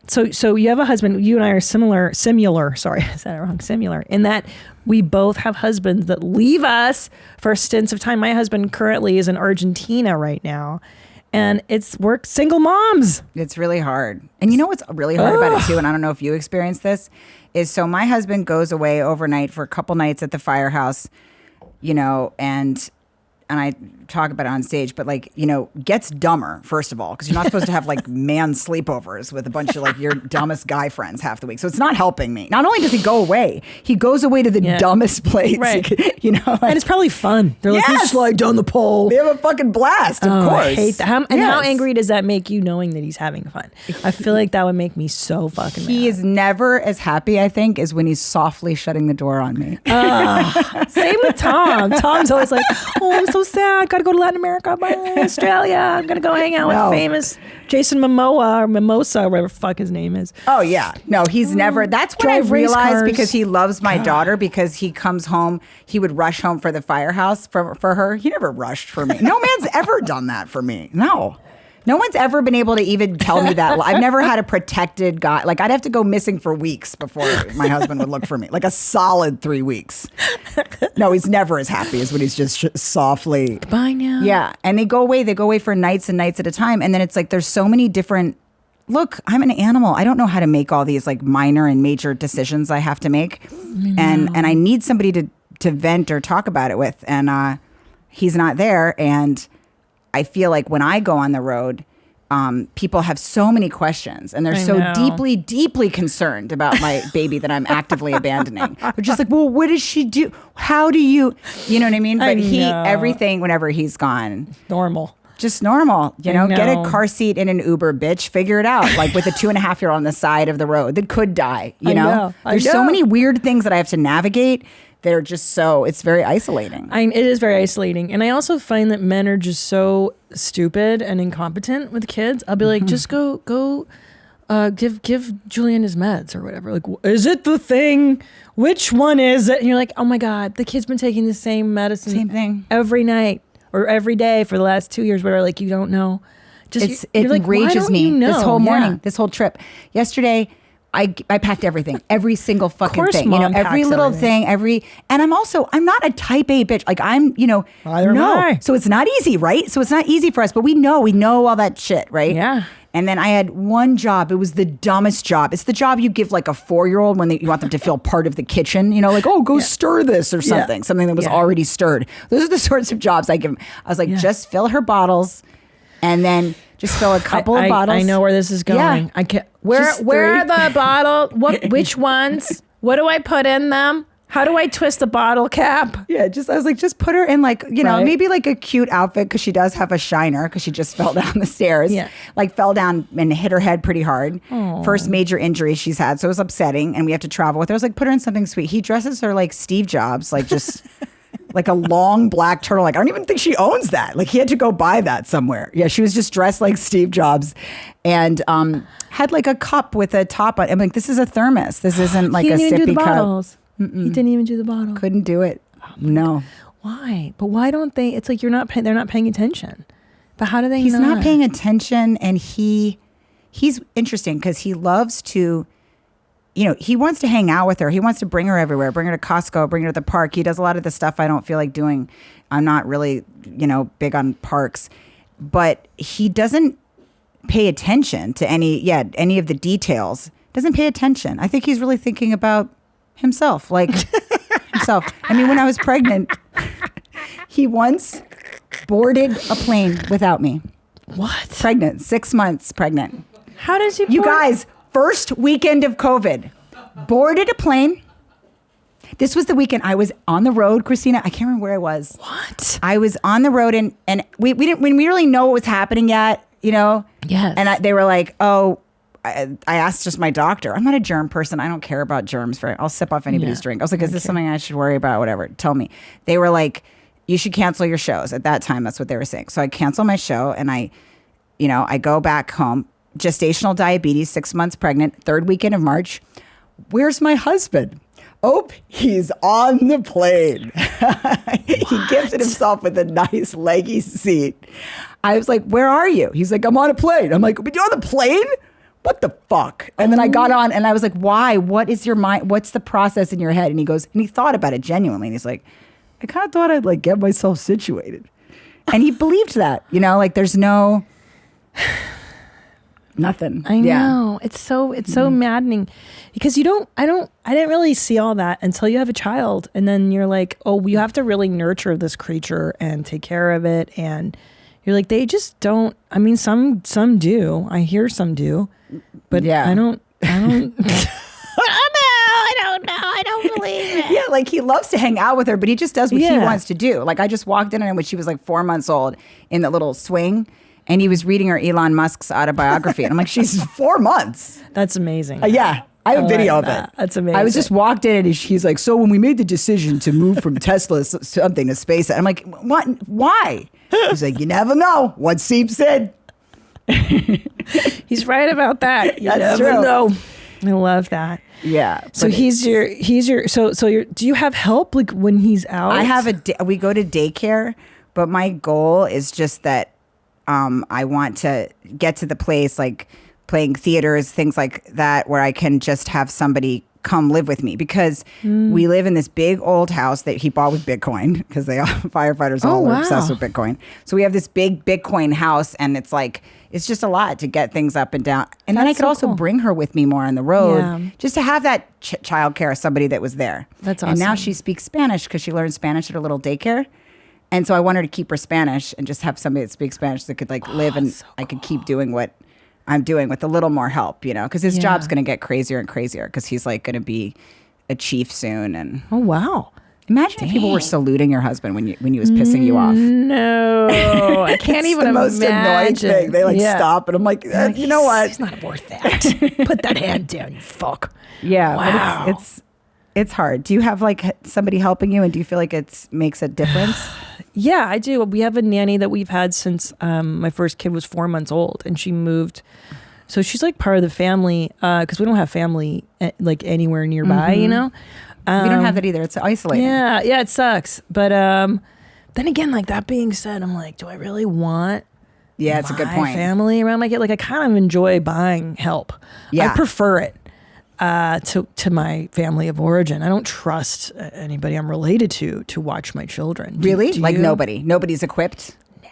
So you have a husband. You and I are similar. Sorry, I said it wrong. Similar in that we both have husbands that leave us for stints of time. My husband currently is in Argentina right now, and we're single moms. It's really hard. And you know what's really hard about it too, and I don't know if you experienced this, is so my husband goes away overnight for a couple nights at the firehouse, you know, and I talk about it on stage, but like, you know, gets dumber, first of all, because you're not supposed to have like man sleepovers with a bunch of like your dumbest guy friends half the week. So it's not helping me. Not only does he go away, he goes away to the dumbest place. Right. You know, like, and it's probably fun. They're like, you slide down the pole. They have a fucking blast, of course. I hate that. How angry does that make you knowing that he's having fun? I feel like that would make me so fucking mad. He is never as happy, I think, as when he's softly shutting the door on me. Same with Tom. Tom's always like, oh, I'm so sad. Gotta go to Latin America. Bye, Australia. I'm gonna go hang out with famous Jason Momoa or Mimosa, or whatever the fuck his name is. Oh yeah, no, he's never. That's when I Drive race realized, cars. because he loves my daughter, because he comes home, he would rush home for the firehouse for her. He never rushed for me. No man's ever done that for me. No one's ever been able to even tell me that. I've never had a protected guy. Like, I'd have to go missing for weeks before my husband would look for me. Like a solid 3 weeks. No, he's never as happy as when he's just softly. Bye now. Yeah. And they go away for nights and nights at a time. And then it's like, there's so many different. Look, I'm an animal. I don't know how to make all these like minor and major decisions I have to make. And I need somebody to vent or talk about it with. And he's not there. And I feel like when I go on the road, people have so many questions, and they're so deeply, deeply concerned about my baby that I'm actively abandoning. They're just like, well, what does she do? How do you know what I mean? But everything, whenever he's gone. Normal. Just normal, you know, get a car seat in an Uber, bitch, figure it out. Like with a 2.5-year-old on the side of the road that could die, you know? There's so many weird things that I have to navigate. They're just it's very isolating. It is very isolating. And I also find that men are just so stupid and incompetent with kids. I'll be like, just go give Julian his meds or whatever. Like, is it the thing? Which one is it? And you're like, oh my God, the kid's been taking the same medicine. Same thing. Every night or every day for the last 2 years, whatever. Like, you don't know. It enrages me this whole morning, this whole trip. Yesterday, I packed everything, every single fucking thing, every little thing, and I'm not a type A bitch. Like so it's not easy, right? So it's not easy for us, but we know all that shit, right? Yeah. And then I had one job. It was the dumbest job. It's the job you give like a 4-year-old when you want them to feel part of the kitchen, you know, like, oh, go stir this or something that was already stirred. Those are the sorts of jobs I give them. I was like, just fill her bottles, and then just fill a couple of bottles. I know where this is going. Yeah. I can't. Where are the bottle? Which ones? What do I put in them? How do I twist the bottle cap? Yeah, I was like, just put her in like, you know, maybe like a cute outfit, because she does have a shiner, because she just fell down the stairs. Yeah. Like fell down and hit her head pretty hard. Aww. First major injury she's had. So it was upsetting, and we have to travel with her. I was like, put her in something sweet. He dresses her like Steve Jobs, like just like a long black turtleneck. I don't even think she owns that. Like he had to go buy that somewhere. Yeah, she was just dressed like Steve Jobs, and had like a cup with a top on. I'm like, this is a thermos. This isn't like a sippy cup. He didn't even do the bottle. Couldn't do it. No. Why? But why don't they? It's like they're not paying attention. But how do they? He's not paying attention, and he's interesting because he loves to. You know, he wants to hang out with her. He wants to bring her everywhere, bring her to Costco, bring her to the park. He does a lot of the stuff I don't feel like doing. I'm not really, big on parks, but he doesn't pay attention to any of the details. Doesn't pay attention. I think he's really thinking about himself. I mean, when I was pregnant, he once boarded a plane without me. What? Pregnant, 6 months pregnant. How does he? You guys. First weekend of COVID, boarded a plane. This was the weekend I was on the road, Christina. I can't remember where I was. What? I was on the road and we didn't really know what was happening yet, you know? Yes. And they were like, oh, I asked just my doctor. I'm not a germ person. I don't care about germs. I'll sip off anybody's drink. I was like, is this something I should worry about? Whatever. Tell me. They were like, you should cancel your shows. At that time, that's what they were saying. So I cancel my show and I go back home. Gestational diabetes, 6 months pregnant, third weekend of March. Where's my husband? Oh, he's on the plane. He gifted himself with a nice leggy seat. I was like, where are you? He's like, I'm on a plane. I'm like, you're on the plane? What the fuck? And then I got on and I was like, why? What is your mind? What's the process in your head? And he goes, and he thought about it genuinely. And he's like, I kind of thought I'd like get myself situated. And he believed that, like there's no... Nothing. I know. It's so maddening because I didn't really see all that until you have a child. And then you're like, oh, you have to really nurture this creature and take care of it. And you're like, they just don't. I mean, some do. I hear some do, but I don't. I don't know. I don't believe it. Yeah, like he loves to hang out with her, but he just does what he wants to do. Like I just walked in on him when she was like 4 months old in the little swing. And he was reading her Elon Musk's autobiography. And I'm like, she's 4 months. That's amazing. Yeah. I have a video of it. That's amazing. I was just walked in and he's like, so when we made the decision to move from Tesla something to SpaceX, I'm like, what? Why? He's like, you never know what seeps in. He's right about that. That's true. Know. I love that. Yeah. So he's your do you have help like when he's out? I have we go to daycare, but my goal is just that I want to get to the place like playing theaters, things like that, where I can just have somebody come live with me because we live in this big old house that he bought with Bitcoin because firefighters all are obsessed with Bitcoin. So we have this big Bitcoin house and it's just a lot to get things up and down. And then I could also bring her with me more on the road just to have that childcare, somebody that was there. That's awesome. And now she speaks Spanish because she learned Spanish at her little daycare. And so I want her to keep her Spanish and just have somebody that speaks Spanish that could like live and so cool. I could keep doing what I'm doing with a little more help, because his job's going to get crazier and crazier because he's like going to be a chief soon. And oh, wow. Imagine if people were saluting your husband when he was pissing you off. No, I can't even the most annoying thing. They stop and I'm like, you know what? It's not worth that. Put that hand down, you fuck. Yeah. Wow. But it's hard. Do you have like somebody helping you and do you feel like it makes a difference? Yeah, I do. We have a nanny that we've had since my first kid was 4 months old and she moved. So she's like part of the family because we don't have family like anywhere nearby, We don't have that either. It's isolating. Yeah, it sucks. But then again, like that being said, I'm like, do I really want it's a good point. Family around my kid? Like I kind of enjoy buying help. Yeah. I prefer it. To my family of origin. I don't trust anybody I'm related to watch my children. Really? Do like you? nobody's equipped? Nah.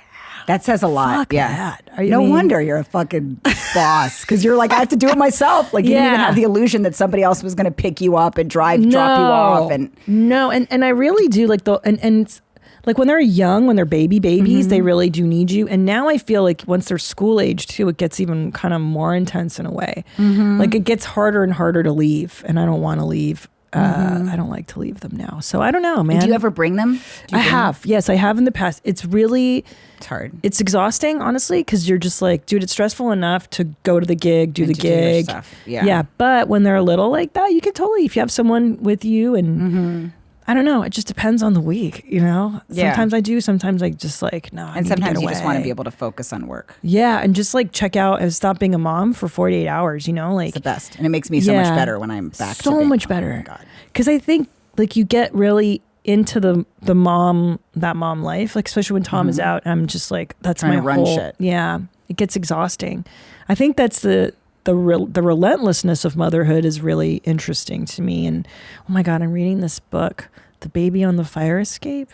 That says a lot. Fuck yeah. That. No wonder you're a fucking boss because you're like, I have to do it myself. Like you didn't even have the illusion that somebody else was going to pick you up and drop you off. And I really do like and like when they're young, when they're babies, they really do need you. And now I feel like once they're school age too, it gets even kind of more intense in a way. Like it gets harder and harder to leave. And I don't want to leave. I don't like to leave them now. So I don't know, man. And do you ever bring them? I have. Yes, I have in the past. It's hard. It's exhausting, honestly, because you're just like, dude, it's stressful enough to go to the gig, do the gig. Do your stuff. Yeah. But when they're little like that, you can totally, if you have someone with you and I don't know. It just depends on the week, Yeah. Sometimes I do. Sometimes I just like, no. And sometimes you just want to be able to focus on work. Yeah. And just like check out and stop being a mom for 48 hours, like. It's the best. And it makes me so much better when I'm back. So much better. Oh my God. Because I think like you get really into that mom life, like especially when Tom is out. I'm just like, that's trying my to run whole shit. Yeah. It gets exhausting. I think that's the relentlessness of motherhood is really interesting to me. And oh my God, I'm reading this book, The Baby on the Fire Escape.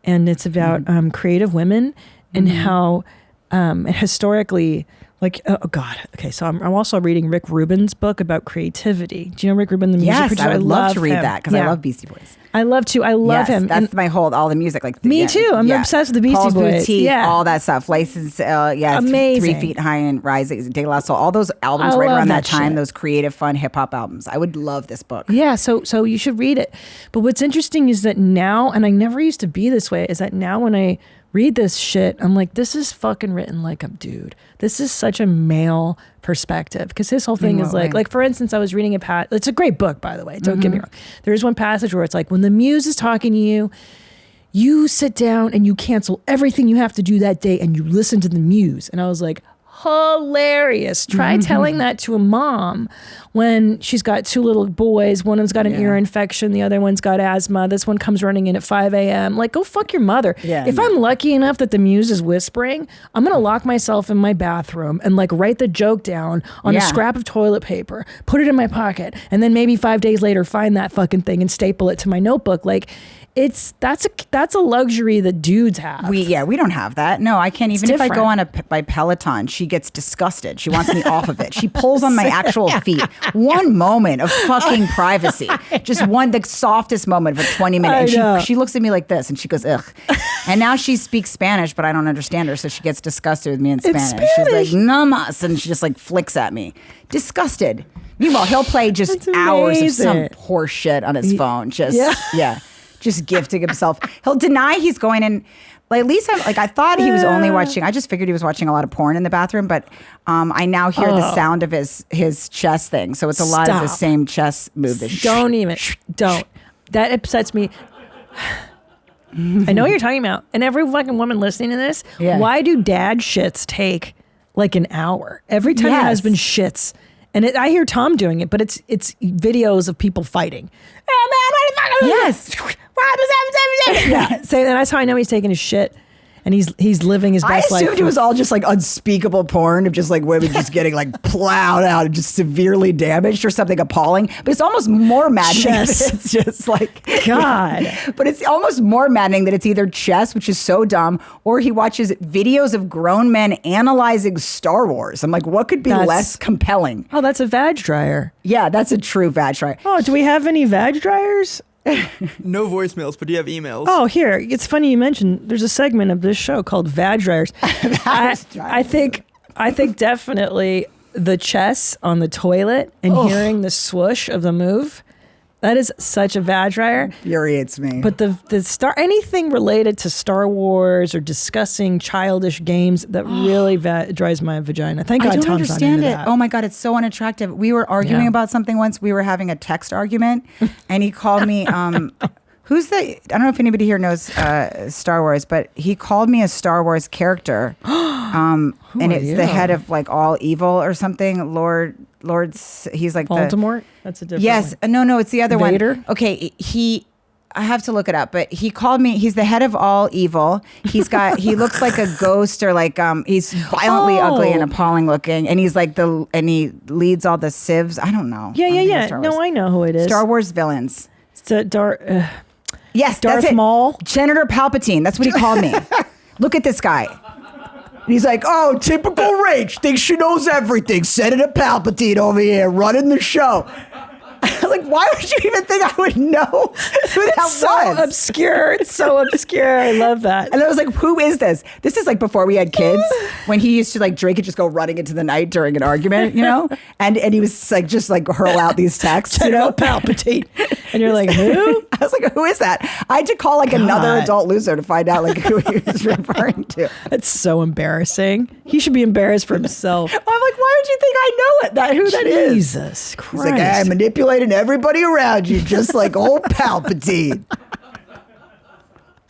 And it's about creative women and how And historically, like, oh God. Okay, so I'm also reading Rick Rubin's book about creativity. Do you know Rick Rubin, the music producer? I would love to read him. that because I love Beastie Boys. I love to. I love him. That's And my all the music. Like me too. I'm obsessed with the Beastie Paul's Boys. Boutique, Yeah, all that stuff. License, amazing. 3 Feet High and Rising, De La Soul, all those albums I right love around that that time. shit. Those creative, fun hip hop albums. I would love this book. Yeah, so you should read it. But what's interesting is that now, and I never used to be this way, is that now when I read this shit, I'm like, this is fucking written like a dude. This is such a male perspective. Because his whole thing is like for instance, I was reading it's a great book, by the way. Don't get me wrong. There's one passage where it's like, when the muse is talking to you, you sit down and you cancel everything you have to do that day and you listen to the muse. And I was like, hilarious. Try telling that to a mom when she's got 2 little boys. One of them's got an ear infection. The other one's got asthma. This one comes running in at 5 a.m. Like, go fuck your mother. Yeah, if I'm lucky enough that the muse is whispering, I'm going to lock myself in my bathroom and like write the joke down on a scrap of toilet paper, put it in my pocket, and then maybe 5 days later find that fucking thing and staple it to my notebook. Like, that's a luxury that dudes have. We don't have that. No, I can't. Even if I go on by Peloton, she gets disgusted. She wants me off of it. She pulls on my actual feet. One moment of fucking privacy. Just the softest moment of a 20 minute. And she looks at me like this and she goes, ugh. And now she speaks Spanish, but I don't understand her. So she gets disgusted with me in Spanish. She's like, namas. And she just like flicks at me. Disgusted. Meanwhile, he'll play just hours of some horse shit on his phone. Just gifting himself. He'll deny he's going in. Like, at least I thought he was only watching. I just figured he was watching a lot of porn in the bathroom. But I now hear the sound of his chest thing. So it's a lot of the same chest move. Don't. That upsets me. I know what you're talking about. And every fucking woman listening to this, why do dad shits take like an hour? Every time your husband shits. And I hear Tom doing it, but it's videos of people fighting. Oh man, what the fuck? Yes. So that's how I know he's taking his shit, and he's living his best life. I assumed it was all just like unspeakable porn of just like women just getting like plowed out and just severely damaged or something appalling. But it's almost more maddening. It's just like God. But it's almost more maddening that it's either chess, which is so dumb, or he watches videos of grown men analyzing Star Wars. I'm like, what could be less compelling? Oh, that's a Vag Dryer. Yeah, that's a true Vag Dryer. Oh, do we have any Vag Dryers? No voicemails, but do you have emails? Oh, here. It's funny you mentioned there's a segment of this show called Vag Driers. I think definitely the chess on the toilet and hearing the swoosh of the move. That is such a Vag Dryer. Infuriates me. But the anything related to Star Wars or discussing childish games that really dries my vagina. Thank God I don't Tom's not understand into it. that. Oh my God, it's so unattractive. We were arguing about something once. We were having a text argument, and he called me. I don't know if anybody here knows Star Wars, but he called me a Star Wars character, and it's the head of like all evil or something. He's like Voldemort? That's a different Yes. one. No, it's the other Vader? one. Okay, I have to look it up, but he called me, he's the head of all evil. He looks like a ghost or like, he's violently ugly and appalling looking. And he's like and he leads all the civs. I don't know. Yeah. No, I know who it is. Star Wars villains. It's Yes, Darth that's it. Maul? Senator Palpatine. That's what he called me. Look at this guy. And he's like, oh, typical Rach. Thinks she knows everything. Senator Palpatine over here running the show. Like, why would you even think I would know who that was? So obscure. It's so obscure. I love that. And I was like, who is this? This is like before we had kids, when he used to like drink and just go running into the night during an argument, you know? And he was like, just like hurl out these texts, you know? Palpatine. And you're like, who? I was like, who is that? I had to call like another adult loser to find out like who he was referring to. That's so embarrassing. He should be embarrassed for himself. I'm like, why would you think I know it? Who that is? Jesus Christ. He's like, I'm manipulating everybody around you, just like old Palpatine.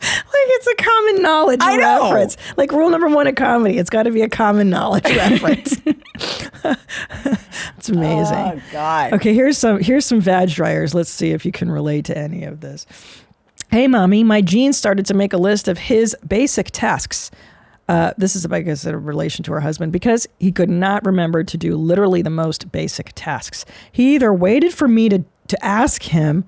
Like, it's a common knowledge reference. Like, rule number 1 of comedy, it's got to be a common knowledge reference. It's amazing. Oh, God. Okay, here's some Vag Dryers. Let's see if you can relate to any of this. Hey, mommy, my jeans started to make a list of his basic tasks. This is, I guess, in relation to her husband, because he could not remember to do literally the most basic tasks. He either waited for me to ask him,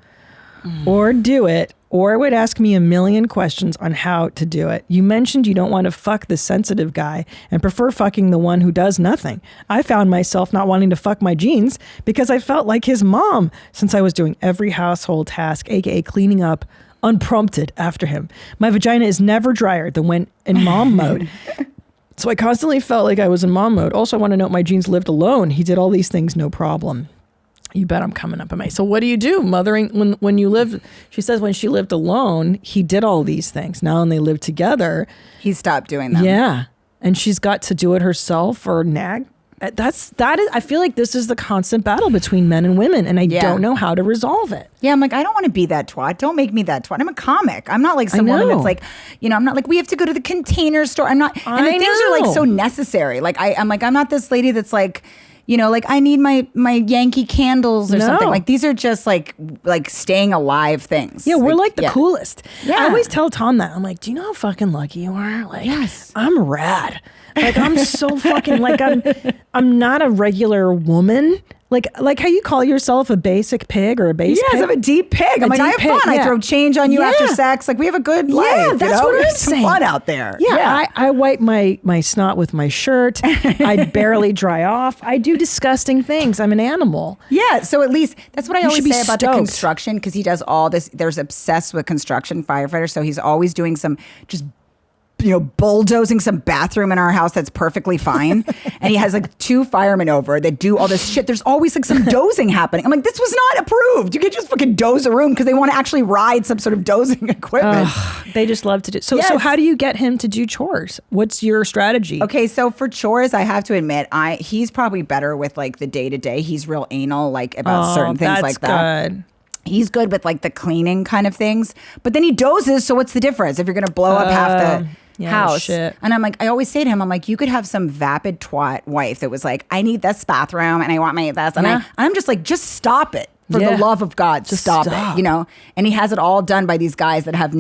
or do it, or would ask me a million questions on how to do it. You mentioned you don't want to fuck the sensitive guy and prefer fucking the one who does nothing. I found myself not wanting to fuck my jeans because I felt like his mom since I was doing every household task, aka cleaning up, unprompted after him. My vagina is never drier than when in mom mode. So I constantly felt like I was in mom mode. Also, I want to note my jeans lived alone. He did all these things, no problem. You bet I'm coming up on my. So what do you do? Mothering, when you live, she says when she lived alone, he did all these things. Now when they live together. He stopped doing them. Yeah. And she's got to do it herself or nag. That is, I feel like this is the constant battle between men and women, and I don't know how to resolve it. Yeah, I'm like, I don't want to be that twat. Don't make me that twat. I'm a comic. I'm not like some woman that's like, I'm not like, we have to go to the Container Store. I'm not, and the things are like so necessary. Like I'm not this lady that's like, like I need my Yankee candles or something. Like these are just like staying alive things. Yeah, we're like the coolest. Yeah. I always tell Tom that. I'm like, do you know how fucking lucky you are? Like, yes. I'm rad. Like I'm so fucking like I'm not a regular woman. Like how you call yourself a basic pig or a base pig? Yes, I'm a deep pig. I'm like, I have fun. Yeah. I throw change on you after sex. Like we have a good life. Yeah, that's what I'm some saying. fun out there. Yeah. I wipe my snot with my shirt. I barely dry off. I do disgusting things. I'm an animal. Yeah, so at least that's what I always say about the stoked. construction, because he does all this. There's obsessed with construction firefighters, so he's always doing some just bulldozing some bathroom in our house that's perfectly fine. And he has like 2 firemen over that do all this shit. There's always like some dozing happening. I'm like, this was not approved. You can't just fucking doze a room because they want to actually ride some sort of dozing equipment. They just love to do. So how do you get him to do chores? What's your strategy? Okay, so for chores, I have to admit, he's probably better with like the day to day. He's real anal like about certain things like that. Good. He's good with like the cleaning kind of things, but then he dozes. So what's the difference if you're going to blow up half the house? Shit. And I'm like, I always say to him, I'm like, you could have some vapid twat wife that was like, I need this bathroom and I want my this. And I'm just like, just stop it. For the love of God, just stop it, And he has it all done by these guys that have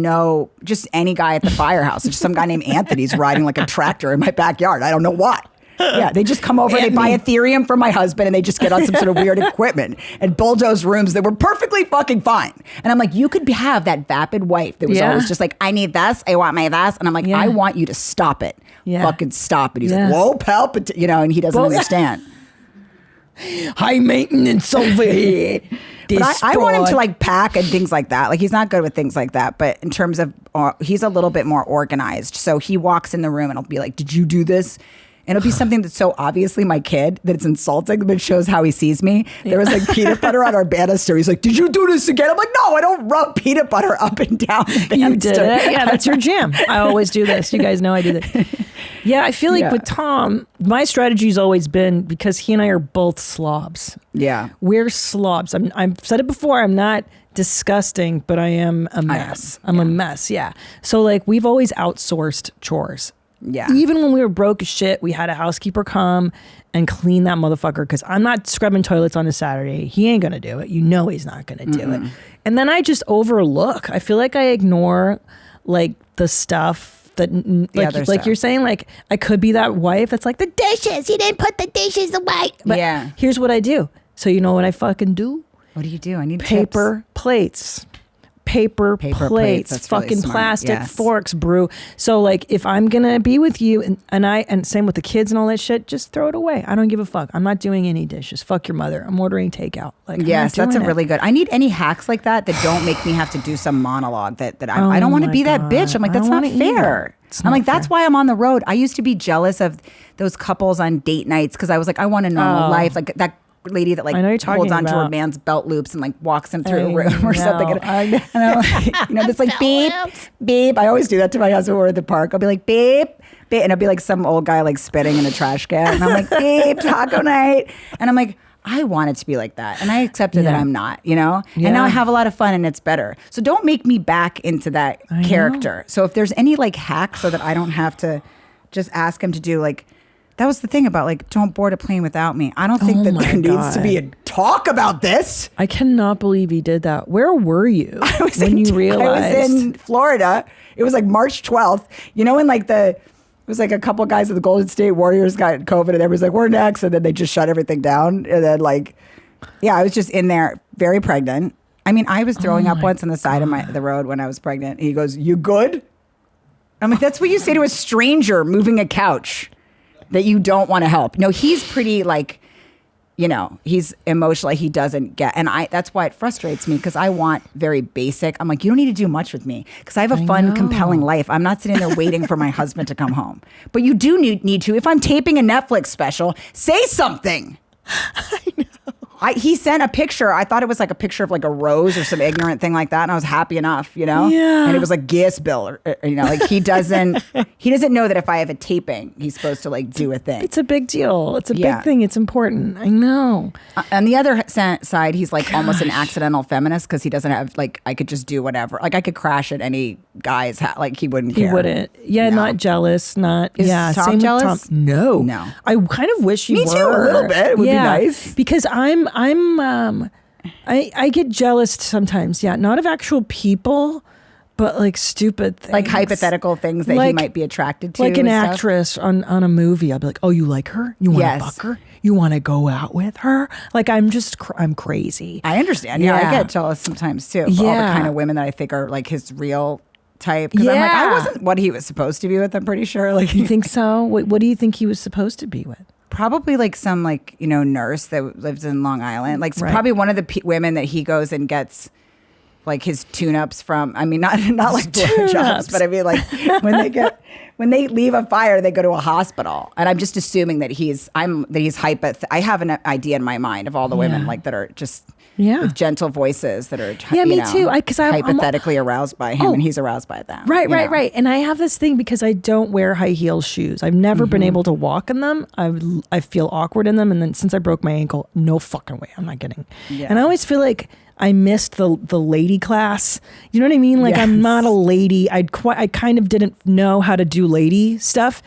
just any guy at the firehouse. There's some guy named Anthony's riding like a tractor in my backyard. I don't know why. Yeah, they just come over, they buy Ethereum for my husband, and they just get on some sort of weird equipment and bulldoze rooms that were perfectly fucking fine. And I'm like, you could have that vapid wife that was always just like, I need this, I want my this. And I'm like, I want you to stop it. Yeah. Fucking stop it. He's like, whoa, palpit, and he doesn't understand. High maintenance over here. But I want him to like pack and things like that. Like he's not good with things like that. But in terms of, he's a little bit more organized. So he walks in the room and I'll be like, did you do this? And it'll be something that's so obviously my kid that it's insulting, but it shows how he sees me. There was like peanut butter on our banister. He's like, did you do this again? I'm like, no, I don't rub peanut butter up and down the banister. You did it? Yeah, that's your jam. I always do this. You guys know I do this. Yeah, I feel like with Tom, my strategy's always been, because he and I are both slobs. Yeah. We're slobs. I've said it before, I'm not disgusting, but I am a mess. I'm a mess, yeah. So like we've always outsourced chores. Yeah. Even when we were broke as shit, we had a housekeeper come and clean that motherfucker, because I'm not scrubbing toilets on a Saturday. He ain't going to do it. He's not going to do it. And then I just overlook. I feel like I ignore like the stuff that like you're saying, like I could be that wife that's like, the dishes, you didn't put the dishes away. But here's what I do. So you know what I fucking do? What do you do? I need paper plates. Paper plates, fucking really plastic forks, brew. So like if I'm gonna be with you and same with the kids and all that shit, just throw it away. I don't give a fuck. I'm not doing any dishes. Fuck your mother. I'm ordering takeout. Like yes, that's a really good. I need any hacks like that don't make me have to do some monologue that I don't want to be that bitch. I'm like, that's not fair. I'm like, that's why I'm on the road. I used to be jealous of those couples on date nights because I was like, I want a normal life. Like that lady that like holds onto her man's belt loops and like walks him through a room or something. And I'm like, it's like, beep. I always do that to my husband when we're at the park. I'll be like, beep. And it'll be like some old guy like spitting in a trash can. And I'm like, beep, taco night. And I'm like, I want it to be like that. And I accepted that I'm not, And now I have a lot of fun and it's better. So don't make me back into that character. So if there's any like hack so that I don't have to just ask him to do like, that was the thing about like, don't board a plane without me. I don't think that there needs to be a talk about this. I cannot believe he did that. Where were you when you realized? I was in Florida. It was like March 12th. And like it was like a couple of guys of the Golden State Warriors got COVID and everybody's like, we're next. And then they just shut everything down. And then like, I was just in there very pregnant. I mean, I was throwing up once on the side of the road when I was pregnant. He goes, "You good?" I'm like, that's what you say to a stranger moving a couch that you don't want to help. No, he's pretty like, he's emotional. He doesn't get, and that's why it frustrates me because I want very basic. I'm like, you don't need to do much with me because I have a fun, compelling life. I'm not sitting there waiting for my husband to come home. But you do need to. If I'm taping a Netflix special, say something. I know. He sent a picture. I thought it was like a picture of like a rose or some ignorant thing like that, and I was happy enough, Yeah. And it was like gas bill, or like he doesn't know that if I have a taping, he's supposed to like do a thing. It's a big deal. It's a big thing. It's important. I know. On the other side, he's like almost an accidental feminist because he doesn't have like I could just do whatever. Like I could crash at any guy's house. Like he wouldn't care. He wouldn't. Yeah, No. not jealous. Not. Is yeah. Tom same jealous? With Tom. No. No. I kind of wish you Me were. too, a little bit. It would be nice. Because I get jealous sometimes. Yeah, not of actual people, but like stupid things, Like hypothetical things that he might be attracted to. Like an and stuff. actress on a movie. I'll be like, oh, you like her? You want to Yes. fuck her? You want to go out with her? Like I'm crazy. I understand. Yeah, I Yeah. get jealous sometimes too. Of all the Yeah. kind of women that I think are like his real type. Because I'm like, I wasn't what he was supposed to be with. I'm pretty sure. Like, You think so? What do you think he was supposed to be with? probably like some like nurse that lives in Long Island. Like Right. probably one of the women that he goes and gets like his tune-ups from. I mean, not like blowjobs, but I mean like when they leave a fire, they go to a hospital. And I'm just assuming that he's I have an idea in my mind of all the women like that are just with gentle voices that are me too. Because I'm hypothetically aroused by him and he's aroused by them. Right. And I have this thing because I don't wear high heel shoes. I've never been able to walk in them. I feel awkward in them. And then since I broke my ankle, no fucking way. I'm not getting. Yeah. And I always feel like I missed the lady class. You know what I mean? Like I'm not a lady. I kind of didn't know how to do lady stuff.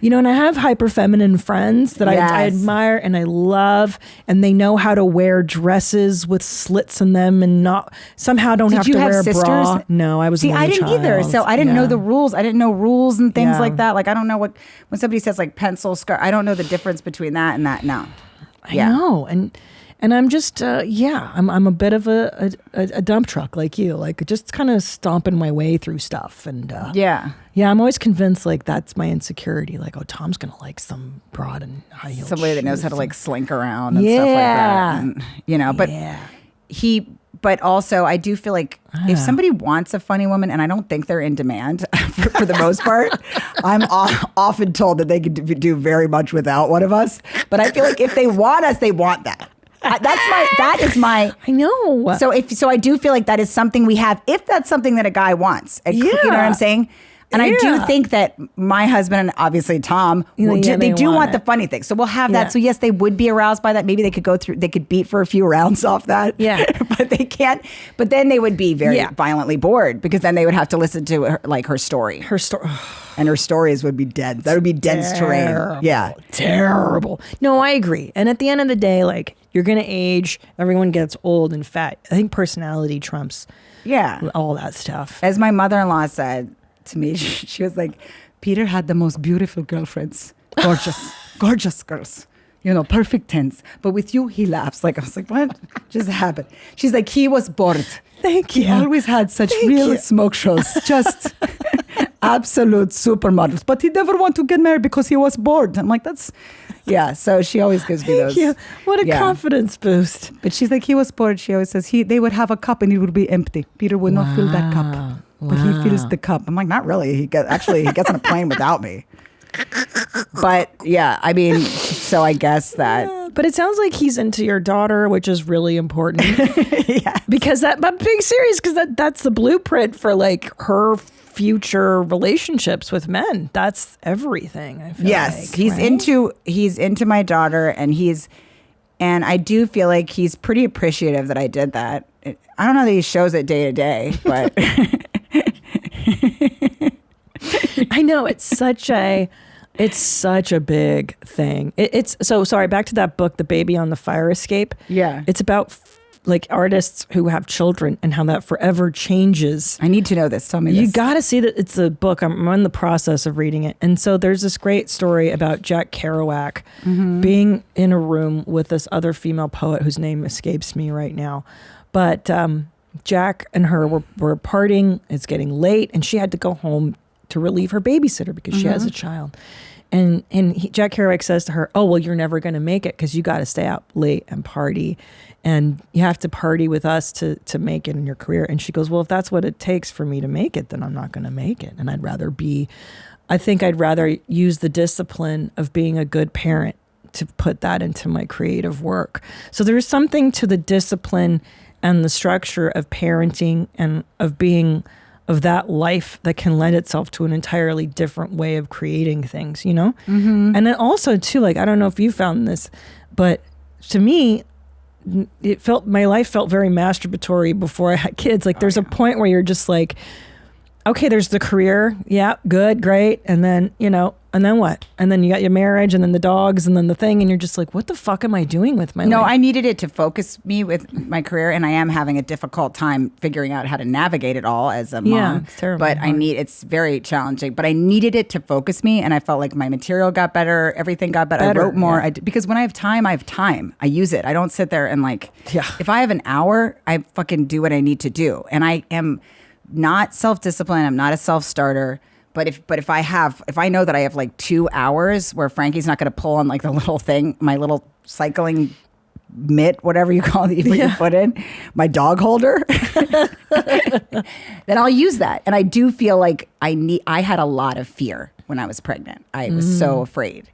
And I have hyper feminine friends that I admire and I love, and they know how to wear dresses with slits in them and not somehow don't have to wear a bra. No, I was I didn't either. So I didn't know the rules. I didn't know rules and things like that. Like I don't know when somebody says like pencil skirt, I don't know the difference between that and that. No. I know. And I'm just, I'm a bit of a dump truck like you, like just kind of stomping my way through stuff. And I'm always convinced like that's my insecurity. Like, oh, Tom's going to like some broad and high heel somebody that knows how to like slink around and stuff like that. And, but also I do feel like if somebody wants a funny woman, and I don't think they're in demand for the most part, I'm often told that they could do very much without one of us. But I feel like if they want us, they want that. That is my. I know. So I do feel like that is something we have. If that's something that a guy wants, you know what I'm saying. And I do think that my husband and obviously Tom, they do want the funny thing. So we'll have that. So yes, they would be aroused by that. Maybe they could beat for a few rounds off that. Yeah. But they can't. But then they would be very violently bored because then they would have to listen to her story. And her stories would be dense. That would be dense terrain. Yeah. Terrible. No, I agree. And at the end of the day, like you're going to age. Everyone gets old and fat. I think personality trumps all that stuff. As my mother-in-law said to me, she was like, Peter had the most beautiful girlfriends. Gorgeous girls. Perfect tens. But with you, he laughs. Like, I was like, what just happened? She's like, he was bored. Thank you. He always had such real smoke shows. Just absolute supermodels. But he never wanted to get married because he was bored. I'm like, so she always gives me those. Thank you. What a confidence boost. But she's like, he was bored. She always says, they would have a cup and it would be empty. Peter would not fill that cup. But he fills the cup. I'm like, not really. He gets on a plane without me. But I mean, so I guess that. But it sounds like he's into your daughter, which is really important. Because but being serious, because that's the blueprint for like her future relationships with men. That's everything. I feel like, he's into my daughter, and I do feel like he's pretty appreciative that I did that. I don't know that he shows it day to day, but. I know it's such a big thing. It's so sorry. Back to that book, The Baby on the Fire Escape. Yeah, it's about like artists who have children and how that forever changes. I need to know this. Tell me this. You got to see that it's a book. I'm in the process of reading it, and so there's this great story about Jack Kerouac being in a room with this other female poet whose name escapes me right now, but. Jack and her were partying. It's getting late, and she had to go home to relieve her babysitter because she has a child. And Jack Kerouac says to her, "Oh, well, you're never going to make it because you got to stay out late and party, and you have to party with us to make it in your career." And she goes, "Well, if that's what it takes for me to make it, then I'm not going to make it. And I think I'd rather use the discipline of being a good parent to put that into my creative work." So there's something to the discipline and the structure of parenting and of that life that can lend itself to an entirely different way of creating things, you know? And then also too, like, I don't know if you found this, but to me, my life felt very masturbatory before I had kids. Like there's a point where you're just like, okay, there's the career. Yeah, good, great. And then, and then what? And then you got your marriage and then the dogs and then the thing. And you're just like, what the fuck am I doing with my life? No, I needed it to focus me with my career. And I am having a difficult time figuring out how to navigate it all as a mom. Yeah, it's terrible. But it's very challenging. But I needed it to focus me. And I felt like my material got better. Everything got better. I wrote more. Yeah. Because when I have time, I have time. I use it. I don't sit there and if I have an hour, I fucking do what I need to do. And I am not self-disciplined. I'm not a self-starter. But if I know that I have like 2 hours where Frankie's not going to pull on like the little thing, my little cycling mitt, whatever you call it, you put your foot in, my dog holder, then I'll use that. And I do feel like I had a lot of fear when I was pregnant. I was so afraid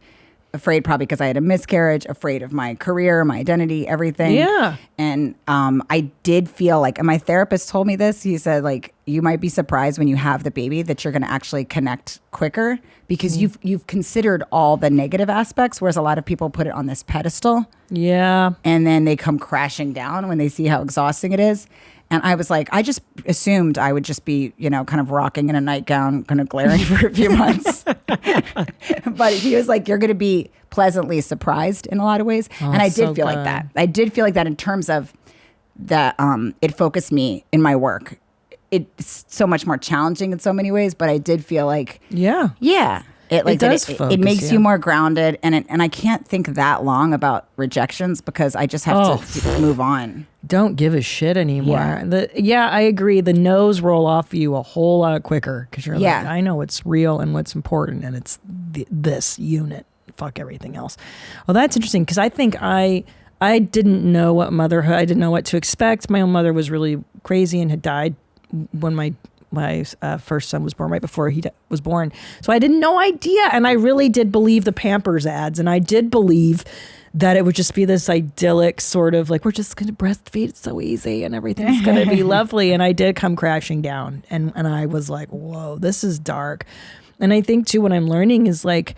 probably because I had a miscarriage, afraid of my career, my identity, everything. Yeah. And I did feel like, and my therapist told me this, he said like, you might be surprised when you have the baby that you're going to actually connect quicker because you've considered all the negative aspects, whereas a lot of people put it on this pedestal. Yeah. And then they come crashing down when they see how exhausting it is. And I was like, I just assumed I would just be, kind of rocking in a nightgown, kind of glaring for a few months. But he was like, you're going to be pleasantly surprised in a lot of ways. And I did feel like that. I did feel like that in terms of that it focused me in my work. It's so much more challenging in so many ways, but I did feel like, it makes you more grounded, and I can't think that long about rejections because I just have to move on. Don't give a shit anymore. I agree. The no's roll off you a whole lot quicker because you're like, I know what's real and what's important, and it's this unit. Fuck everything else. Well, that's interesting because I think I didn't know what motherhood. I didn't know what to expect. My own mother was really crazy and had died when my first son was born, right before he was born. So I had no idea. And I really did believe the Pampers ads. And I did believe that it would just be this idyllic sort of like, we're just going to breastfeed. It's so easy and everything's going to be lovely. And I did come crashing down. And I was like, whoa, this is dark. And I think too, what I'm learning is like,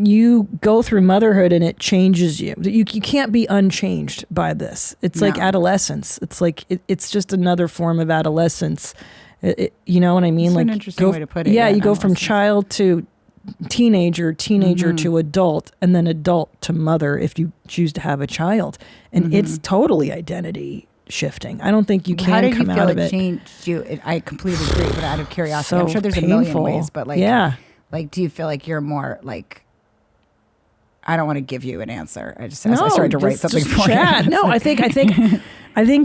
you go through motherhood and it changes you. You can't be unchanged by this. It's like adolescence. It's like it's just another form of adolescence. You know what I mean? It's like an interesting way to put it. Yeah, you go from child to teenager to adult, and then adult to mother if you choose to have a child. And it's totally identity shifting. I don't think you can come out of it. How did you feel it changed you? I completely agree, but out of curiosity, I'm sure there's a million ways, but like, do you feel like you're more like, I don't want to give you an answer. I started to write something for you. No, I think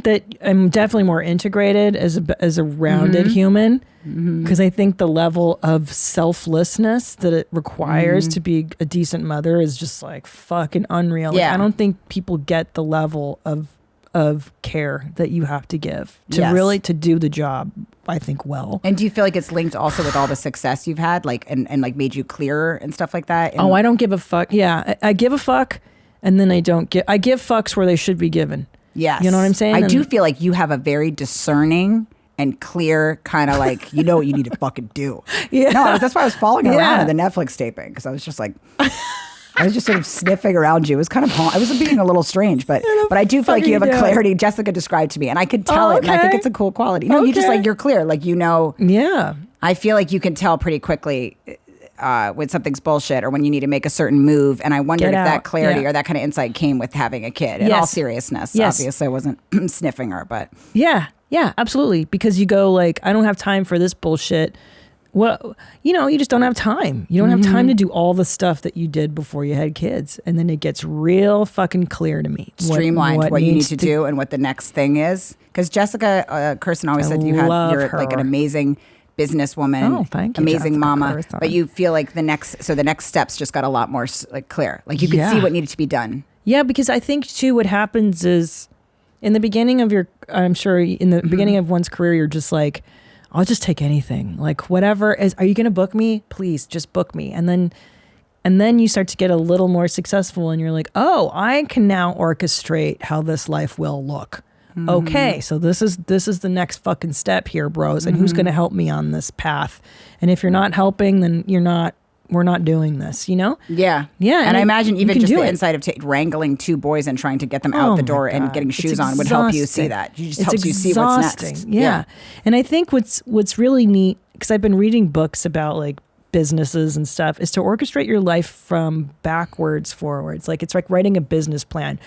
that I'm definitely more integrated as a rounded human because I think the level of selflessness that it requires to be a decent mother is just like fucking unreal. Like, I don't think people get the level of care that you have to give to really to do the job, I think, well. And do you feel like it's linked also with all the success you've had, like and like made you clearer and stuff like that? I don't give a fuck. Yeah, I give a fuck, and then I don't give. I give fucks where they should be given. Yes, you know what I'm saying. I do feel like you have a very discerning and clear kind of like, you know what you need to fucking do. Yeah, no, that's why I was following around at the Netflix taping because I was just like. I was just sort of sniffing around you. It was kind of, I was being a little strange, but I do feel like you have a clarity Jessica described to me, and I could tell it, and I think it's a cool quality. No, you just like, you're clear, like, you know. Yeah. I feel like you can tell pretty quickly when something's bullshit or when you need to make a certain move, and I wondered if that clarity or that kind of insight came with having a kid. In all seriousness, obviously I wasn't sniffing her, but. Yeah, absolutely, because you go like, I don't have time for this bullshit. well, you just don't have time. You don't have time to do all the stuff that you did before you had kids. And then it gets real fucking clear to me. Streamlined what you need to do and what the next thing is. Because Jessica Kirsten always said you're like an amazing businesswoman. Oh, thank you, amazing Jessica mama. Kirsten. But you feel like the next steps just got a lot more like clear. Like you could see what needed to be done. Yeah, because I think too, what happens is in the beginning of beginning of one's career, you're just like, I'll just take anything. Like whatever are you going to book me? Please just book me. And then you start to get a little more successful and you're like, oh, I can now orchestrate how this life will look. Okay, so this is the next fucking step here, bros. And who's going to help me on this path? And if you're not helping, then we're not doing this, Yeah. Yeah. And I imagine even just the inside of wrangling two boys and trying to get them out the door and getting shoes on would help you see that. It just helps you see what's next. Yeah. And I think what's really neat, because I've been reading books about like businesses and stuff, is to orchestrate your life from backwards forwards. Like it's like writing a business plan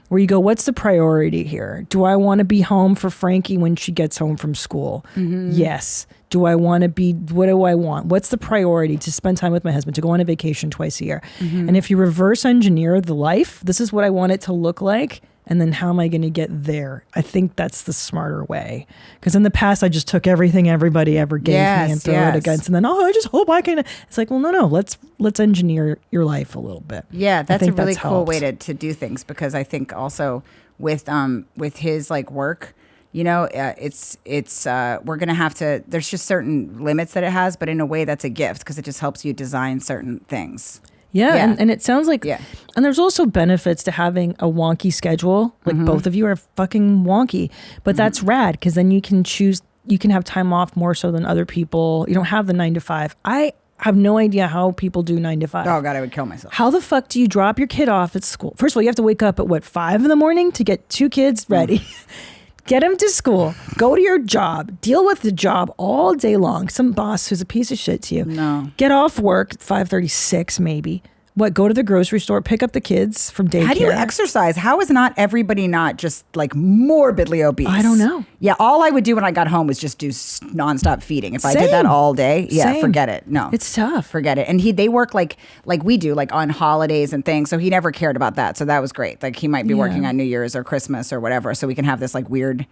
where you go, what's the priority here? Do I want to be home for Frankie when she gets home from school? Yes. Do I want to what do I want? What's the priority? To spend time with my husband, to go on a vacation twice a year. And if you reverse engineer the life, this is what I want it to look like. And then how am I going to get there? I think that's the smarter way. Because in the past, I just took everything everybody ever gave me and threw it against. And then, I just hope I can. It's like, well, no, let's engineer your life a little bit. Yeah, that's a really cool way to do things. Because I think also with his like work, it's we're going to have to, there's just certain limits that it has, but in a way that's a gift because it just helps you design certain things. Yeah. And it sounds like, and there's also benefits to having a wonky schedule. Like both of you are fucking wonky, but that's rad because then you can choose, you can have time off more so than other people. You don't have the 9 to 5. I have no idea how people do 9 to 5. Oh God, I would kill myself. How the fuck do you drop your kid off at school? First of all, you have to wake up at 5 in the morning to get 2 kids ready. Get them to school, go to your job, deal with the job all day long. Some boss who's a piece of shit to you. No. Get off work at 5:36 maybe. Go to the grocery store, pick up the kids from daycare. How do you exercise? How is not everybody not just like morbidly obese? I don't know. Yeah, all I would do when I got home was just do nonstop feeding. If I did that all day, forget it. No. It's tough. Forget it. And they work like we do, like on holidays and things. So he never cared about that. So that was great. Like he might be working on New Year's or Christmas or whatever. So we can have this like weird,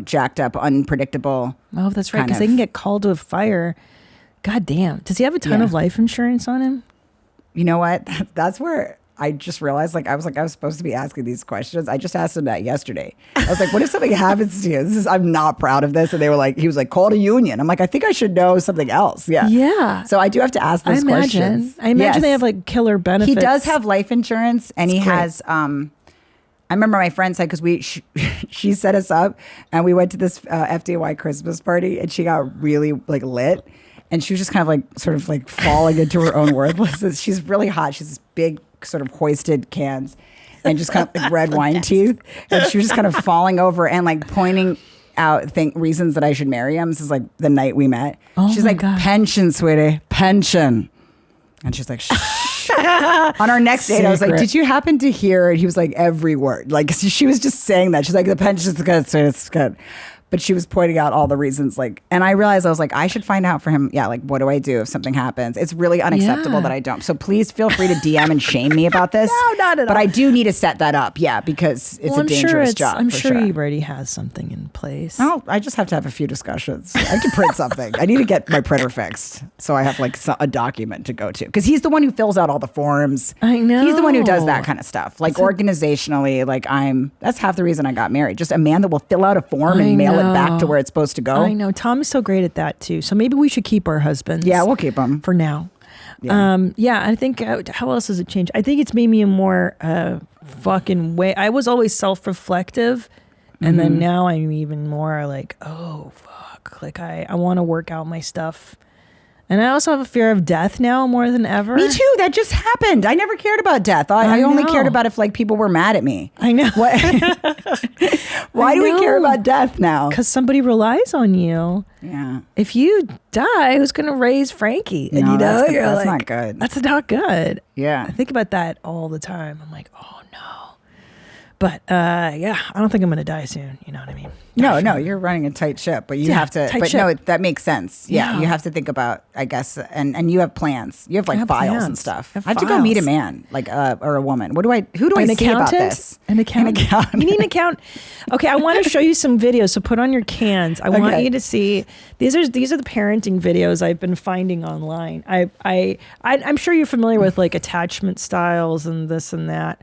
jacked up, unpredictable. Oh, that's right. Because they can get called to a fire. God damn. Does he have a ton of life insurance on him? You know what? That's where I just realized, I was supposed to be asking these questions. I just asked him that yesterday. I was like, what if something happens to you? I'm not proud of this. And he was like, call a union. I'm like, I think I should know something else. Yeah. Yeah. So I do have to ask those questions. I imagine they have like killer benefits. He does have life insurance and he has, I remember my friend said, because she set us up and we went to this FDY Christmas party and she got really like lit. And she was just kind of like sort of like falling into her own worthlessness. She's really hot. She's this big sort of hoisted cans and just kind of like red wine teeth. And she was just kind of falling over and like pointing out reasons that I should marry him. This is like the night we met. She's like, God. Pension, sweetie, pension. And she's like, shh. On our next date, I was like, did you happen to hear? And he was like, every word. Like she was just saying that. She's like, the pension's good, so it's good. But she was pointing out all the reasons, and I realized I was like, I should find out for him. Yeah, like, what do I do if something happens? It's really unacceptable that I don't. So please feel free to DM and shame me about this. No, not at all. But I do need to set that up, because it's a dangerous job. I'm sure he already has something in place. Oh, I just have to have a few discussions. I have to print something. I need to get my printer fixed so I have like a document to go to, because he's the one who fills out all the forms. I know. He's the one who does that kind of stuff, like organizationally. Like that's half the reason I got married. Just a man that will fill out a form and mail it back to where it's supposed to go. I know. Tom is so great at that too. So maybe we should keep our husbands. Yeah, we'll keep them for now. Yeah. I think how else has it changed? I think it's made me a more fucking way. I was always self-reflective, and then now I'm even more like, oh fuck, like I want to work out my stuff. And I also have a fear of death now more than ever. Me too. That just happened. I never cared about death. I only cared about if like people were mad at me. I know. Why do we care about death now? Because somebody relies on you. Yeah. If you die, who's going to raise Frankie? And that's not good. That's not good. Yeah. I think about that all the time. I'm like, oh no. But yeah, I don't think I'm going to die soon. You know what I mean? No, you're running a tight ship, but you have to. But no, that makes sense. Yeah, you have to think about, I guess, and you have plans. You have like files and stuff. I have to go meet a man, like or a woman. Who do I say about this? An accountant. You need an accountant. Okay, I want to show you some videos. So put on your cans. I want you to see. These are the parenting videos I've been finding online. I'm sure you're familiar with like attachment styles and this and that.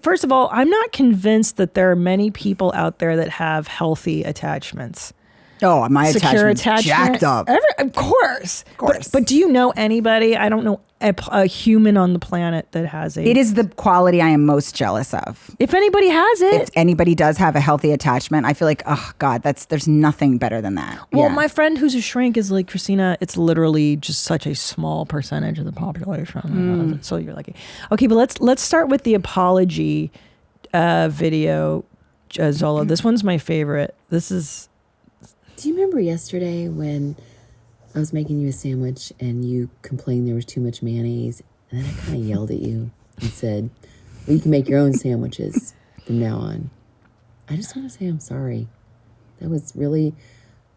First of all, I'm not convinced that there are many people out there that have healthy attachments. Oh, my attachment's jacked up. Of course. But do you know anybody? I don't know a human on the planet that has It is the quality I am most jealous of. If anybody has it. If anybody does have a healthy attachment, I feel like, oh God, there's nothing better than that. Well, my friend who's a shrink is like, Christina, it's literally just such a small percentage of the population. So you're lucky. Okay, but let's start with the apology video, Zola. This one's my favorite. This is... Do you remember yesterday when I was making you a sandwich and you complained there was too much mayonnaise? And then I kind of yelled at you and said, well, you can make your own sandwiches from now on. I just want to say I'm sorry. That was really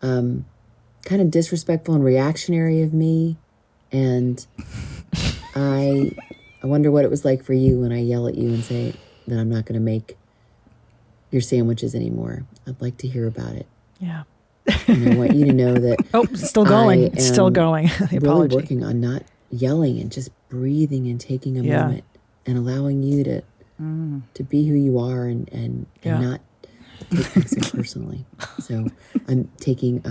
kind of disrespectful and reactionary of me. And I wonder what it was like for you when I yell at you and say that I'm not going to make your sandwiches anymore. I'd like to hear about it. Yeah. And I want you to know that it's still going. It's still going. The really apology. working on not yelling and just breathing and taking a moment and allowing you to be who you are and not take things so personally. So I'm taking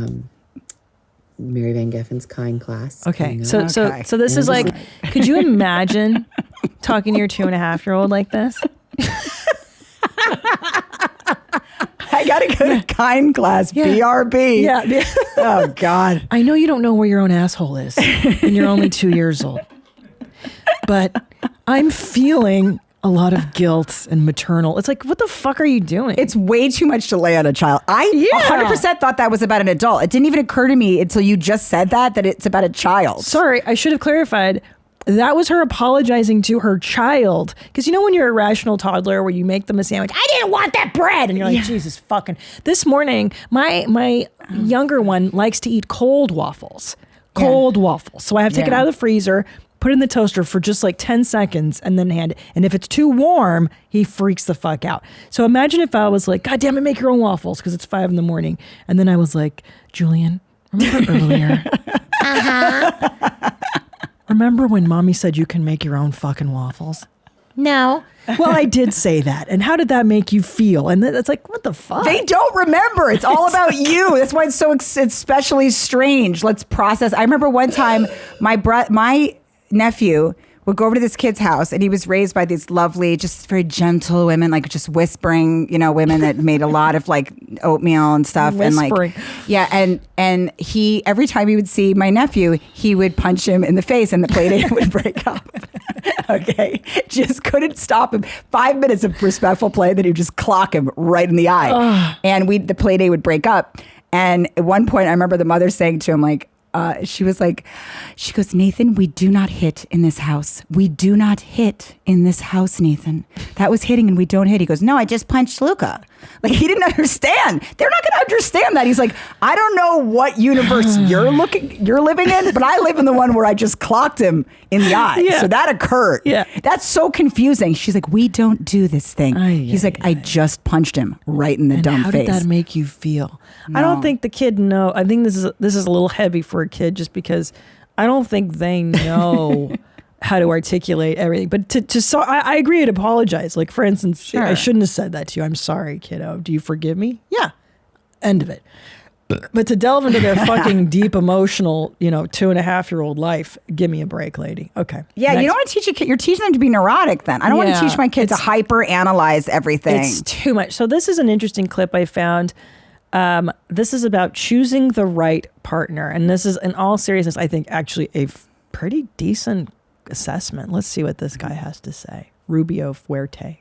Mary Van Geffen's Kind class. Okay. So this is like, could you imagine talking to your 2.5-year-old like this? I gotta go to Kind class, BRB. Yeah. Oh God. I know you don't know where your own asshole is, and you're only 2 years old. But I'm feeling a lot of guilt and maternal. It's like, what the fuck are you doing? It's way too much to lay on a child. I 100% thought that was about an adult. It didn't even occur to me until you just said that it's about a child. Sorry, I should have clarified. That was her apologizing to her child. Because you know when you're a rational toddler where you make them a sandwich, I didn't want that bread. And you're like, Jesus fucking. This morning, my younger one likes to eat cold waffles. Waffles. So I have to take it out of the freezer, put it in the toaster for just like 10 seconds and then hand it. And if it's too warm, he freaks the fuck out. So imagine if I was like, God damn it, make your own waffles because it's 5 a.m. And then I was like, Julian, remember earlier? Remember when mommy said you can make your own fucking waffles? No. Well, I did say that. And how did that make you feel? And it's like, what the fuck? They don't remember. It's all about you. That's why it's so especially strange. Let's process. I remember one time my nephew would go over to this kid's house and he was raised by these lovely, just very gentle women, like just whispering, women that made a lot of like oatmeal and stuff. Whispering. And he, every time he would see my nephew, he would punch him in the face and the play date would break up. Okay. Just couldn't stop him. 5 minutes of respectful play, then he'd just clock him right in the eye. And the play date would break up. And at one point I remember the mother saying to him like, she goes, Nathan, we do not hit in this house. We do not hit in this house, Nathan. That was hitting and we don't hit. He goes, no, I just punched Luca. Like he didn't understand. They're not going to understand that. He's like, I don't know what universe you're living in, but I live in the one where I just clocked him in the eye. Yeah. So that occurred. Yeah. That's so confusing. She's like, we don't do this thing. He's like, I just punched him right in the dumb face. How did that make you feel? No. I don't think the kid know. I think this is a little heavy for a kid just because I don't think they know how to articulate everything. But I agree to apologize. Like, for instance, sure. I shouldn't have said that to you. I'm sorry, kiddo. Do you forgive me? Yeah. End of it. But to delve into their fucking deep emotional, 2.5-year-old life, give me a break, lady. Okay. Yeah, next. You don't want to teach a kid. You're teaching them to be neurotic then. I don't want to teach my kid to hyper-analyze everything. It's too much. So this is an interesting clip I found. This is about choosing the right partner. And this is, in all seriousness, I think actually a pretty decent assessment. Let's see what this guy has to say. Rubio Fuerte.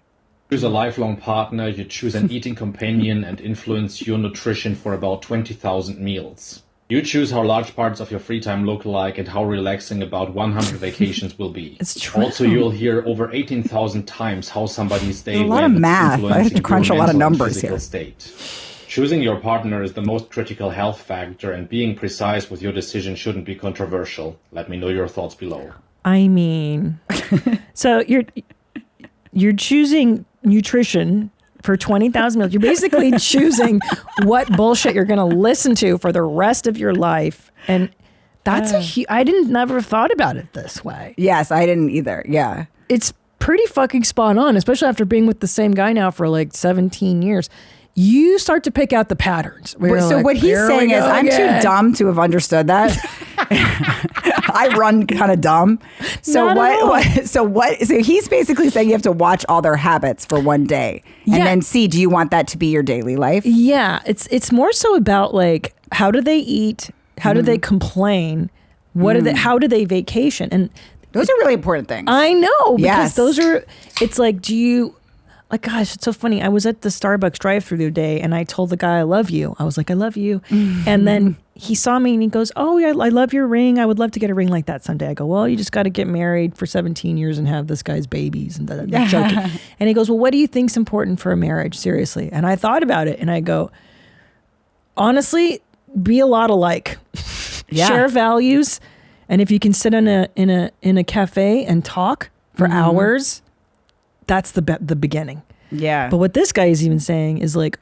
Choose a lifelong partner, you choose an eating companion and influence your nutrition for about 20,000 meals. You choose how large parts of your free time look like and how relaxing about 100 vacations will be. It's true. Also, you'll hear over 18,000 times how somebody's day There's a lot went of math. I have to influencing crunch your a lot of mental and numbers physical here. state. Choosing your partner is the most critical health factor, and being precise with your decision shouldn't be controversial. Let me know your thoughts below. I mean, so you're choosing nutrition for 20,000 meals. You're basically choosing what bullshit you're going to listen to for the rest of your life. And that's I never thought about it this way. Yes, I didn't either. Yeah. It's pretty fucking spot on, especially after being with the same guy now for like 17 years. You start to pick out the patterns. So what he's saying is, I'm too dumb to have understood that. I run kind of dumb. So So he's basically saying you have to watch all their habits for one day and then see, do you want that to be your daily life? Yeah, it's more so about like, how do they eat? How do they complain? How do they vacation? And those are really important things. I know, because Yes. it's like, do you, like, gosh, it's so funny. I was at the Starbucks drive-thru the other day and I told the guy, I love you. I was like, I love you. And then he saw me and he goes, oh, yeah, I love your ring. I would love to get a ring like that someday. I go, well, you just got to get married for 17 years and have this guy's babies. And joking. And he goes, well, what do you think's important for a marriage? Seriously. And I thought about it and I go, honestly, be a lot alike. Share values. And if you can sit in a cafe and talk for hours, that's the beginning. Yeah. But what this guy is even saying is like,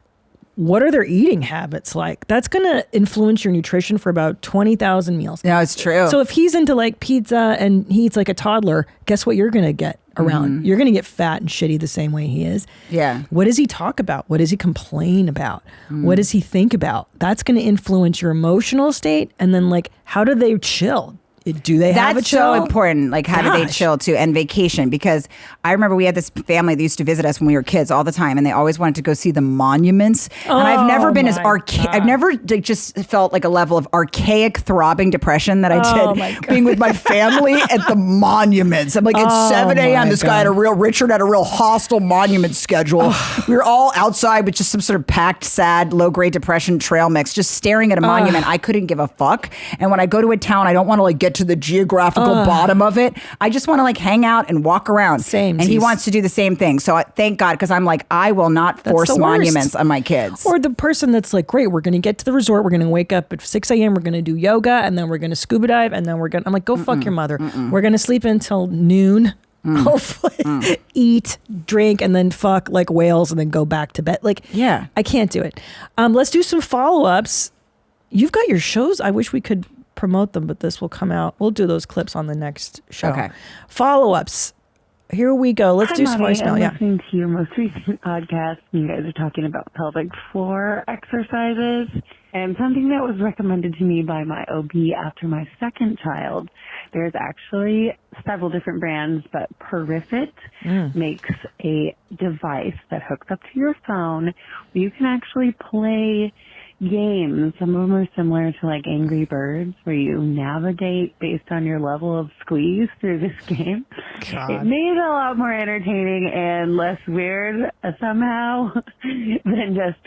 what are their eating habits like? That's going to influence your nutrition for about 20,000 meals. No, it's true. So if he's into like pizza and he eats like a toddler, guess what you're going to get around? You're going to get fat and shitty the same way he is. Yeah. What does he talk about? What does he complain about? What does he think about? That's going to influence your emotional state. And then like, how do they chill? Do they have a That's chill? so important. Like, how do they chill too? And vacation. Because I remember we had this family that used to visit us when we were kids all the time, and they always wanted to go see the monuments. And I've never been as I've never like, just felt like a level of archaic, throbbing depression that I did being with my family at the monuments. I'm like, it's 7 a.m. This guy Richard had a real hostile monument schedule. We were all outside with just some sort of packed, sad, low grade depression trail mix, just staring at a monument. I couldn't give a fuck. And when I go to a town, I don't want to like get to the geographical bottom of it. I just want to like hang out and walk around. Same. And he wants to do the same thing. So thank God, because I'm like, I will not force monuments on my kids. Or the person that's like, great, we're going to get to the resort. We're going to wake up at 6 a.m. We're going to do yoga, and then we're going to scuba dive, and then I'm like, go fuck your mother. We're going to sleep until noon. Hopefully eat, drink, and then fuck like whales, and then go back to bed. Like, yeah, I can't do it. Let's do some follow-ups. You've got your shows. I wish we could promote them, but this will come out. We'll do those clips on the next show. Okay. Follow-ups. Here we go. Let's do some voicemail. I'm listening to your most recent podcast, and you guys are talking about pelvic floor exercises. And something that was recommended to me by my OB after my second child, there's actually several different brands, but Perifit makes a device that hooks up to your phone where you can actually play games. Some of them are similar to like Angry Birds, where you navigate based on your level of squeeze through this game. God. It made it a lot more entertaining and less weird somehow than just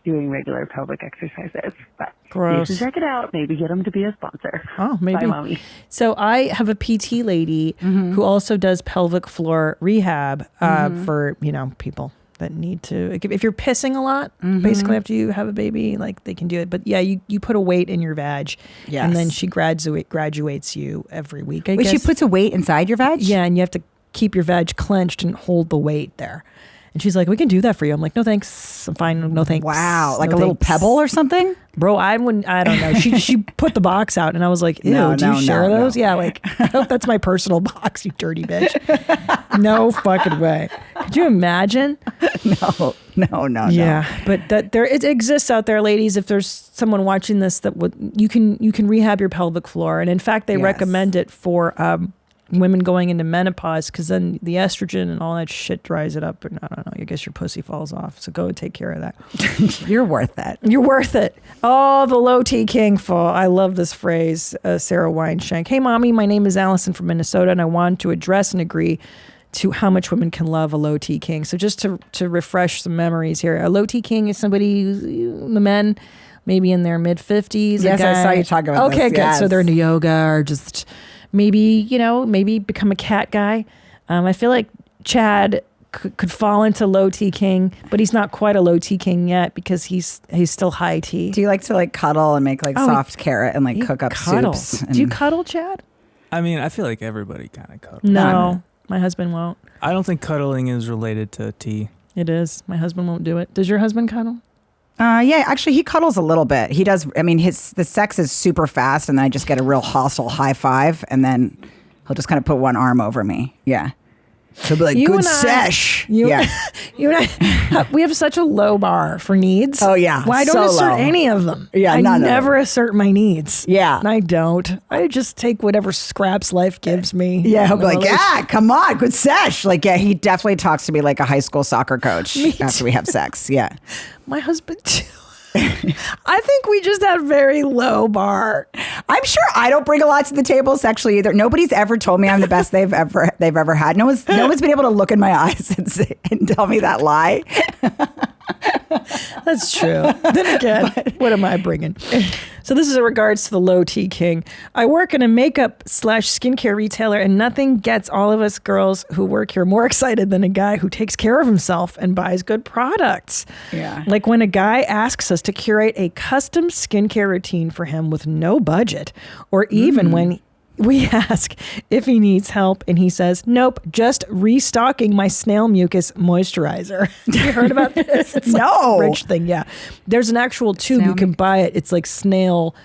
doing regular pelvic exercises. But gross. You should check it out. Maybe get them to be a sponsor. Oh, maybe. Bye, Mommy. So I have a PT lady who also does pelvic floor rehab for, people that need to, if you're pissing a lot, basically after you have a baby, like they can do it. But yeah, you put a weight in your vag, and then she graduates you every week. I guess she puts a weight inside your vag? Yeah, and you have to keep your vag clenched and hold the weight there. And she's like, we can do that for you. I'm like, no thanks, I'm fine. No thanks. Wow, like no a little thanks. pebble or something? Bro, I don't know. She put the box out, and I was like, ew, do you share those? Yeah, like, I hope that's my personal box, you dirty bitch. No fucking way. Could you imagine? No. Yeah, but it exists out there, ladies. If there's someone watching this that you can rehab your pelvic floor, and in fact, they recommend it for women going into menopause, because then the estrogen and all that shit dries it up, and I don't know, I guess your pussy falls off. So go and take care of that. You're worth that. You're worth it. Oh, the low T king fall. I love this phrase. Sarah Weinshank. Hey, mommy, my name is Allison from Minnesota, and I want to address and agree to how much women can love a low T king. So just to refresh some memories here, a low T king is somebody who, the men maybe in their mid 50s. Yes, I saw you talking about this. Okay, good. Yes. So they're into yoga or just maybe, maybe become a cat guy. I feel like Chad could fall into low T king, but he's not quite a low T king yet because he's still high T. Do you like to like cuddle and make like soft carrot and like cook up cuddle. soups? Do you cuddle, Chad? I mean, I feel like everybody kind of cuddles. No, my husband won't. I don't think cuddling is related to tea. It is. My husband won't do it. Does your husband cuddle? Yeah, actually, he cuddles a little bit. He does. I mean, the sex is super fast, and then I just get a real hostile high five, and then he'll just kind of put one arm over me. Yeah. He'll be like, good sesh. You and I, we have such a low bar for needs. Oh, yeah. Well, I don't So assert low. any of them. Yeah, I none of never them. assert my needs. Yeah. I don't. I just take whatever scraps life gives me. Yeah, he'll be like, Well, yeah, come on, good sesh. Like, yeah, he definitely talks to me like a high school soccer coach after we have sex. Yeah. my husband too. I think we just have very low bar. I'm sure I don't bring a lot to the table sexually either. Nobody's ever told me I'm the best they've ever had. No one's been able to look in my eyes and tell me that lie. That's true. Then again, what am I bringing? So this is in regards to the low T king. I work in a makeup/skincare retailer, and nothing gets all of us girls who work here more excited than a guy who takes care of himself and buys good products. Yeah. Like when a guy asks us to curate a custom skincare routine for him with no budget, or even when we ask if he needs help and he says, nope, just restocking my snail mucus moisturizer. Have you heard about this? It's like No. a rich thing. Yeah. There's an actual tube. Snail You can buy it. It's like snail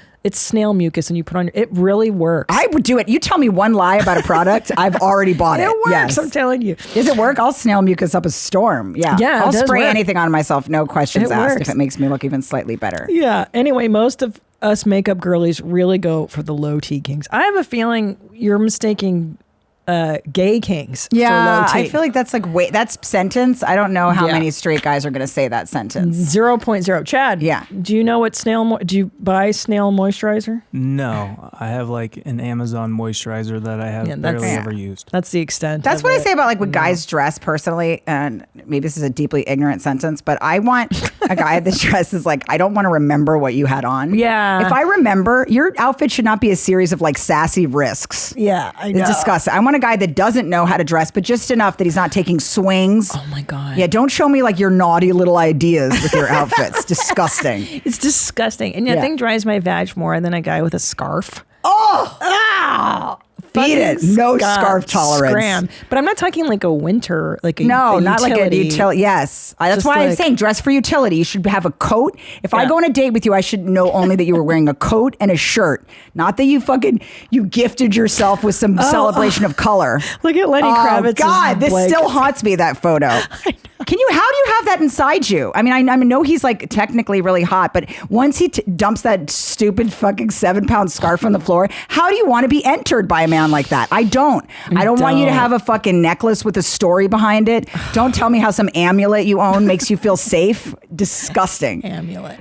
mucus and you put on it really works. I would do it. You tell me one lie about a product, I've already bought it. It works, Yes. I'm telling you. Does it work? I'll snail mucus up a storm. Yeah. Yeah, it I'll does spray work. anything on myself, no questions It asked, works. if it makes me look even slightly better. Yeah. Anyway, most of us makeup girlies really go for the low T kings. I have a feeling you're mistaking gay kings for low Yeah, T. I feel like that's that's sentence. I don't know how Yeah. many straight guys are going to say that sentence. 0.0. Chad, Yeah. do you know what do you buy snail moisturizer? No, I have like an Amazon moisturizer that I have Yeah, that's- barely Yeah. ever used. That's the extent. That's of what I it. say about like when guys dress personally, and maybe this is a deeply ignorant sentence, but I want a guy that dresses like, I don't want to remember what you had on. Yeah. If I remember, your outfit should not be a series of like sassy risks. Yeah, I know. It's disgusting. I want a guy that doesn't know how to dress, but just enough that he's not taking swings. Oh my God. Yeah, don't show me like your naughty little ideas with your outfits. Disgusting. It's disgusting. And nothing drives my vag more than a guy with a scarf. Oh! Beat it. Fucking No scarf tolerance. Scram. But I'm not talking like a winter, like a No, a not like a utility. utility. Yes. That's Just why I'm like- saying dress for utility. You should have a coat. If I Yeah. go on a date with you, I should know only that you were wearing a coat and a shirt. Not that you gifted yourself with some celebration of color. Look at Lenny Kravitz's God, this blanket. still haunts me, that photo. How do you have that inside you? I mean, I know he's like technically really hot, but once he dumps that stupid fucking 7-pound scarf on the floor, how do you want to be entered by a man like that? I don't want you to have a fucking necklace with a story behind it. Don't tell me how some amulet you own makes you feel safe. Disgusting. Amulet.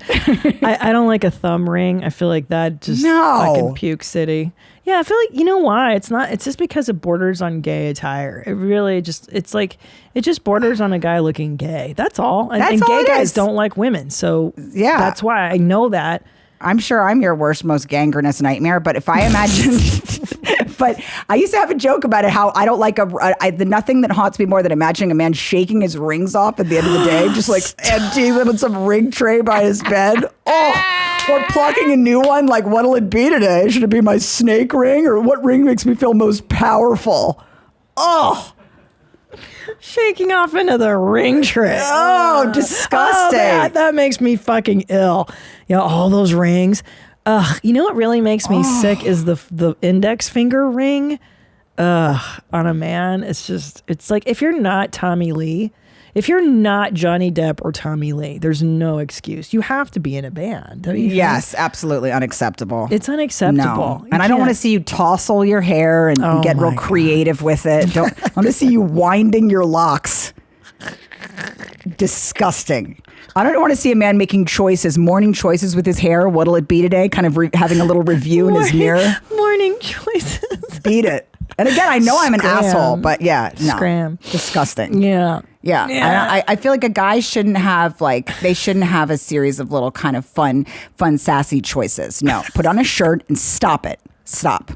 I don't like a thumb ring. I feel like that just No. fucking puke city. Yeah, I feel like, you know why? It's just because it borders on gay attire. It really it just borders on a guy looking gay. That's all. And, That's and all gay it guys is. don't like women. So Yeah. that's why I know that. I'm sure I'm your worst, most gangrenous nightmare, but if I imagine, but I used to have a joke about it, how I don't like the nothing that haunts me more than imagining a man shaking his rings off at the end of the day, just like emptying them in some ring tray by his bed. Oh, or plucking a new one, like, what'll it be today? Should it be my snake ring, or what ring makes me feel most powerful? Oh, Shaking off into the ring tray. oh, disgusting. That makes me fucking ill. You know, all those rings. Ugh. You know what really makes me sick is the index finger ring. Ugh. On a man, it's like if you're not Tommy Lee, if you're not Johnny Depp or Tommy Lee, there's no excuse. You have to be in a band. Don't you think? Yes, absolutely unacceptable. It's unacceptable. No. You And I don't want to can't- see you tousle your hair and Oh get real my God. creative with it. I want to see you winding your locks. Disgusting. I don't want to see a man making morning choices with his hair. What'll it be today? Kind of having a little review in his mirror. Morning choices. Beat it. And again, I know I'm an Scram. asshole, but yeah, no. Scram. Disgusting. Yeah. Yeah. I feel like a guy shouldn't have they shouldn't have a series of little kind of fun, sassy choices. No, put on a shirt and stop it. Stop.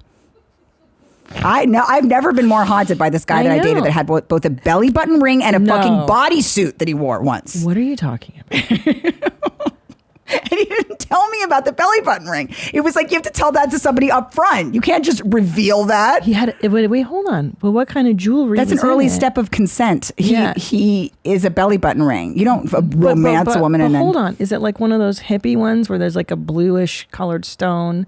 I've never been more haunted by this guy that I dated that had both a belly button ring and a fucking bodysuit that he wore once. What are you talking about? And he didn't tell me about the belly button ring. It was like you have to tell that to somebody up front. You can't just reveal that. He had wait, hold on. Well, what kind of jewelry? That's an early step of consent. He is a belly button ring. You don't romance a woman and then hold on. Is it like one of those hippie ones where there's like a bluish colored stone?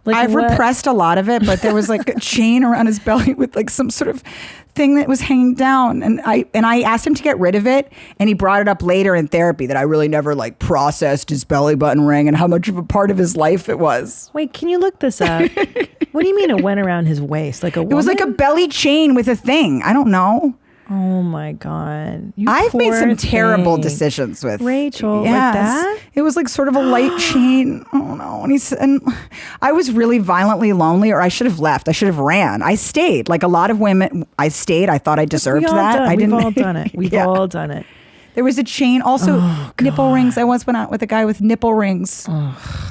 Like I've repressed a lot of it, but there was like a chain around his belly with like some sort of thing that was hanging down, and I asked him to get rid of it, and he brought it up later in therapy that I really never like processed his belly button ring and how much of a part of his life it was. Wait, can you look this up? What do you mean it went around his waist like a woman? It was like a belly chain with a thing. I don't know. Oh my God. I've made some terrible decisions with Rachel. Like that? It was like sort of a light chain. Oh no. And I was really violently lonely, or I should have left. I should have ran. I stayed. Like a lot of women, I stayed. I thought I deserved that. We've all done it. We've all done it. There was a chain. Also, nipple rings. I once went out with a guy with nipple rings.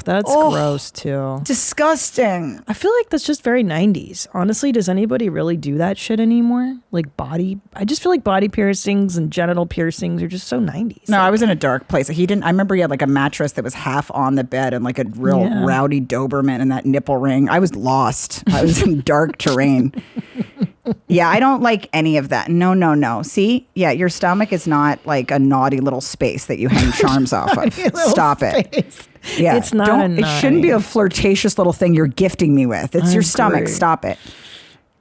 That's gross too. Disgusting. I feel like that's just very 90s. Honestly, does anybody really do that shit anymore? Like I just feel like body piercings and genital piercings are just so 90s. No, I was in a dark place. I remember he had like a mattress that was half on the bed and like a real rowdy Doberman and that nipple ring. I was lost. I was in dark terrain. Yeah, I don't like any of that. No. See? Yeah, your stomach is not like a naughty little space that you hang charms off of. Stop it. Yeah, it's not It shouldn't be a flirtatious little thing you're gifting me with. It's your stomach. Stop it.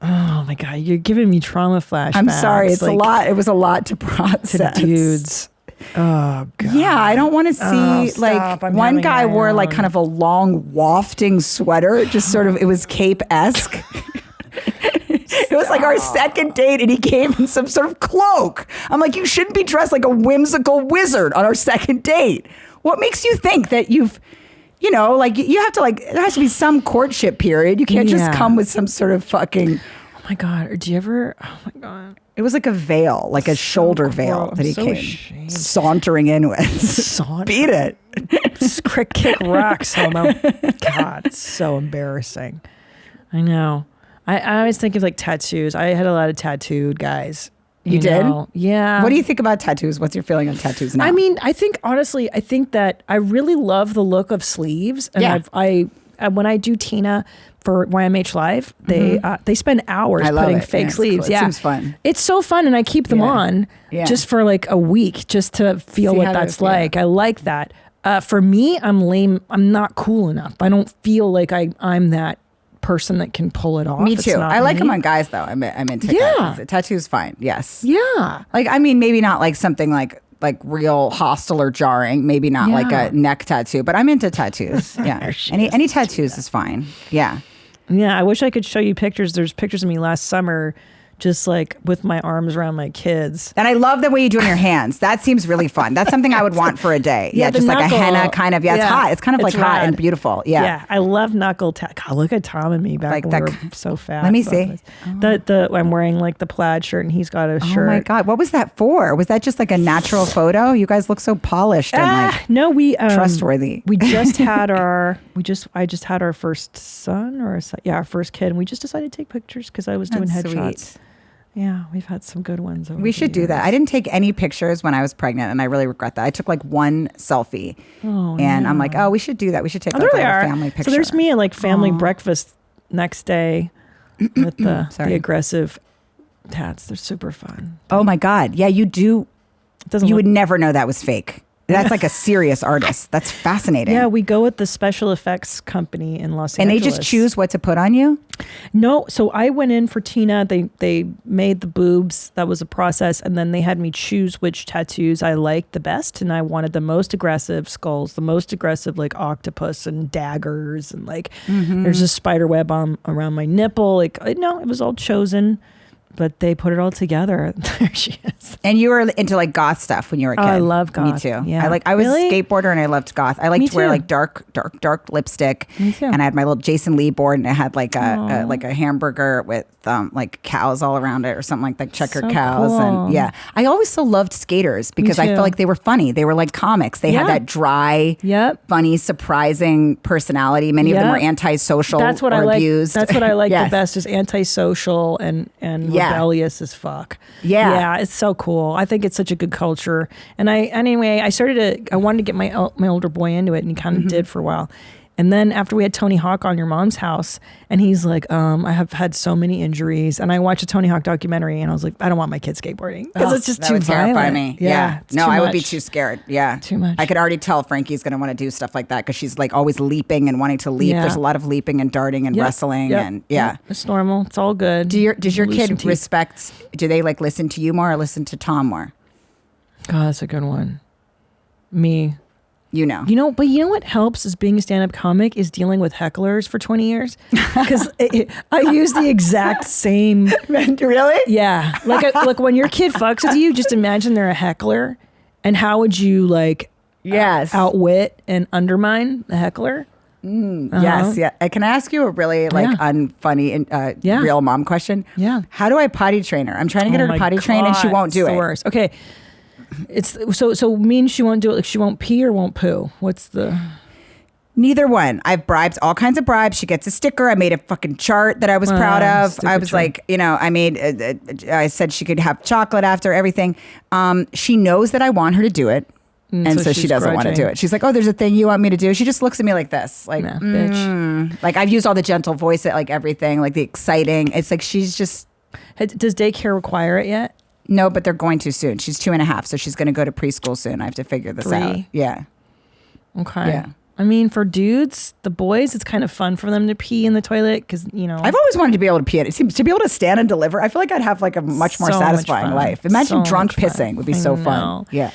Oh my God, you're giving me trauma flashbacks. I'm sorry. It's like, a lot. It was a lot to process. To dudes. Oh God. Yeah, I don't want to see one guy wore like kind of a long wafting sweater. Just sort of, it was Cape-esque. It was like our second date and he came in some sort of cloak. I'm like, you shouldn't be dressed like a whimsical wizard on our second date. What makes you think that you've, you have to there has to be some courtship period. You can't just come with some sort of fucking. Oh my God. Or do you ever, oh my God. It was like a veil, like a shoulder veil that he came sauntering in with. Beat it. Kick rocks, homo. God, it's so embarrassing. I know. I always think of like tattoos. I had a lot of tattooed guys. You did? Yeah. What do you think about tattoos? What's your feeling on tattoos now? I mean, I think that I really love the look of sleeves. And when I do Tina for YMH Live, they spend hours putting fake sleeves. Cool. It seems fun. It's so fun, and I keep them on just for like a week just to feel what that's like. I like that. For me, I'm lame. I'm not cool enough. I don't feel like I'm that person that can pull it off. Me too. I like them on guys though. I'm into guys. Tattoo's fine. Yes. Yeah. Like, I mean, maybe not like something like real hostile or jarring. Maybe not like a neck tattoo, but I'm into tattoos. Yeah. Any tattoos is fine. Yeah. Yeah. I wish I could show you pictures. There's pictures of me last summer just like with my arms around my kids. And I love the way you do it in your hands. That seems really fun. That's something I would want for a day. Yeah, just like a henna kind of. Yeah, it's hot. It's kind of like hot and beautiful. Yeah. Yeah, I love knuckle God, look at Tom and me back like when we were so fat. Let me see. I'm wearing like the plaid shirt and he's got a shirt. Oh my God. What was that for? Was that just like a natural photo? You guys look so polished and like no, we trustworthy. We just had I just had our first son our first kid, and we just decided to take pictures because I was doing headshots. Yeah, we've had some good ones. We should do that. I didn't take any pictures when I was pregnant, and I really regret that. I took like one selfie, and I'm like, oh, we should do that. We should take like a family picture. So there's me at like family breakfast next day with the aggressive tats. They're super fun. Oh my God. Yeah, you do. You would never know that was fake. That's like a serious artist. That's fascinating. Yeah, we go with the special effects company in Los Angeles. And they just choose what to put on you? No. So I went in for Tina. They made the boobs. That was a process. And then they had me choose which tattoos I liked the best. And I wanted the most aggressive skulls, the most aggressive like octopus and daggers. And like there's a spider web around my nipple. Like, no, it was all chosen but they put it all together. There she is. And you were into like goth stuff when you were a kid. I love goth. Me too. Yeah. I was Really? a skateboarder and I loved goth. I liked to wear like dark lipstick. Me too. And I had my little Jason Lee board and it had like a hamburger with like cows all around it or something like that, checkered So cows. cool. And yeah, I always so loved skaters because I too. felt like they were funny. They were like comics. They had that dry, funny, surprising personality. Many of them were antisocial That's what or I like. abused. That's what I like Yes. the best is antisocial and rebellious as fuck. Yeah, it's so cool. I think it's such a good culture. And I wanted to get my older boy into it, and he kind of did for a while. And then after we had Tony Hawk on Your Mom's House, and he's like, I have had so many injuries. And I watched a Tony Hawk documentary, and I was like, I don't want my kid skateboarding because it's just that too would terrify violent. me. Yeah. No, too I would be much. too scared. Yeah. Too much. I could already tell Frankie's going to want to do stuff like that because she's like always leaping and wanting to leap. Yeah. There's a lot of leaping and darting and Yep. wrestling Yep. and Yep. It's normal. It's all good. Does your Lose some kid teeth. respect, do they like listen to you more or listen to Tom more? God, that's a good one. Me. You know. But you know what helps is being a stand-up comic is dealing with hecklers for 20 years. Because I use the exact same. Really? Yeah. Like when your kid fucks with you, just imagine they're a heckler. And how would you outwit and undermine the heckler? Yes. Yeah. Can I ask you a really unfunny, real mom question? Yeah. How do I potty train her? I'm trying to get her to potty train and she won't do it's it. The worst. Okay. It's so means she won't do it. Like she won't pee or won't poo. What's the? Neither one. I've bribes, all kinds of bribes. She gets a sticker. I made a fucking chart that I was proud of. I was like, I said she could have chocolate after everything. She knows that I want her to do it. And so she doesn't want to do it. She's like, oh, there's a thing you want me to do. She just looks at me like this. Like, bitch. Like I've used all the gentle voice at like everything, like the exciting. It's like she's just. Does daycare require it yet? No, but they're going to soon. She's 2.5, so she's going to go to preschool soon. I have to figure this 3. out. Yeah. Okay. Yeah. I mean, for dudes, the boys, it's kind of fun for them to pee in the toilet because, I've always wanted to be able to pee. It seems to be able to stand and deliver. I feel like I'd have like a much more satisfying life. Imagine drunk pissing would be so fun. Yeah.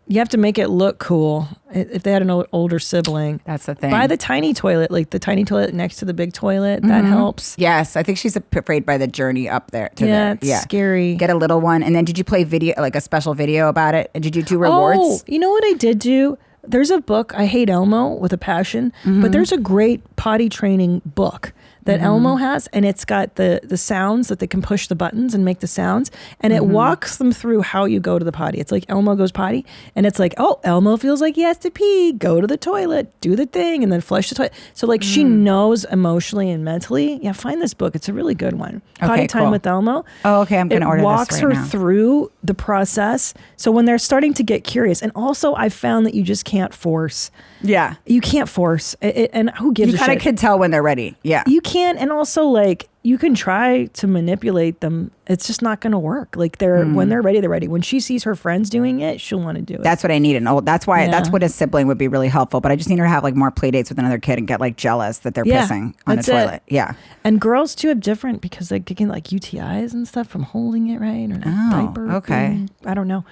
You have to make it look cool. If they had an older sibling, that's the thing. Buy the tiny toilet, like the tiny toilet next to the big toilet. That helps. Yes, I think she's afraid by the journey up there. It's scary. Get a little one, and then did you play video, like a special video about it? And did you do rewards? Oh, you know what I did do? There's a book. I hate Elmo with a passion, but there's a great potty training book that Elmo has, and it's got the sounds that they can push the buttons and make the sounds, and it walks them through how you go to the potty. It's like Elmo goes potty, and it's like, oh, Elmo feels like he has to pee, go to the toilet, do the thing, and then flush the toilet. So like she knows emotionally and mentally. Yeah, find this book. It's a really good one. Potty Time with Elmo. Oh, okay. I'm going to order this right now. It walks her through the process. So when they're starting to get curious, and also I found that you just can't force. Yeah. You can't force it, and who gives a shit? You kind of can tell when they're ready. Yeah. You can, and also like you can try to manipulate them. It's just not going to work. Like when they're ready, they're ready. When she sees her friends doing it, she'll want to do it. That's what I need. That's why. That's what a sibling would be really helpful. But I just need her to have like more play dates with another kid and get like jealous that they're pissing on the toilet. Yeah. And girls too have different because they get like UTIs and stuff from holding it right or diaper. Okay. I don't know,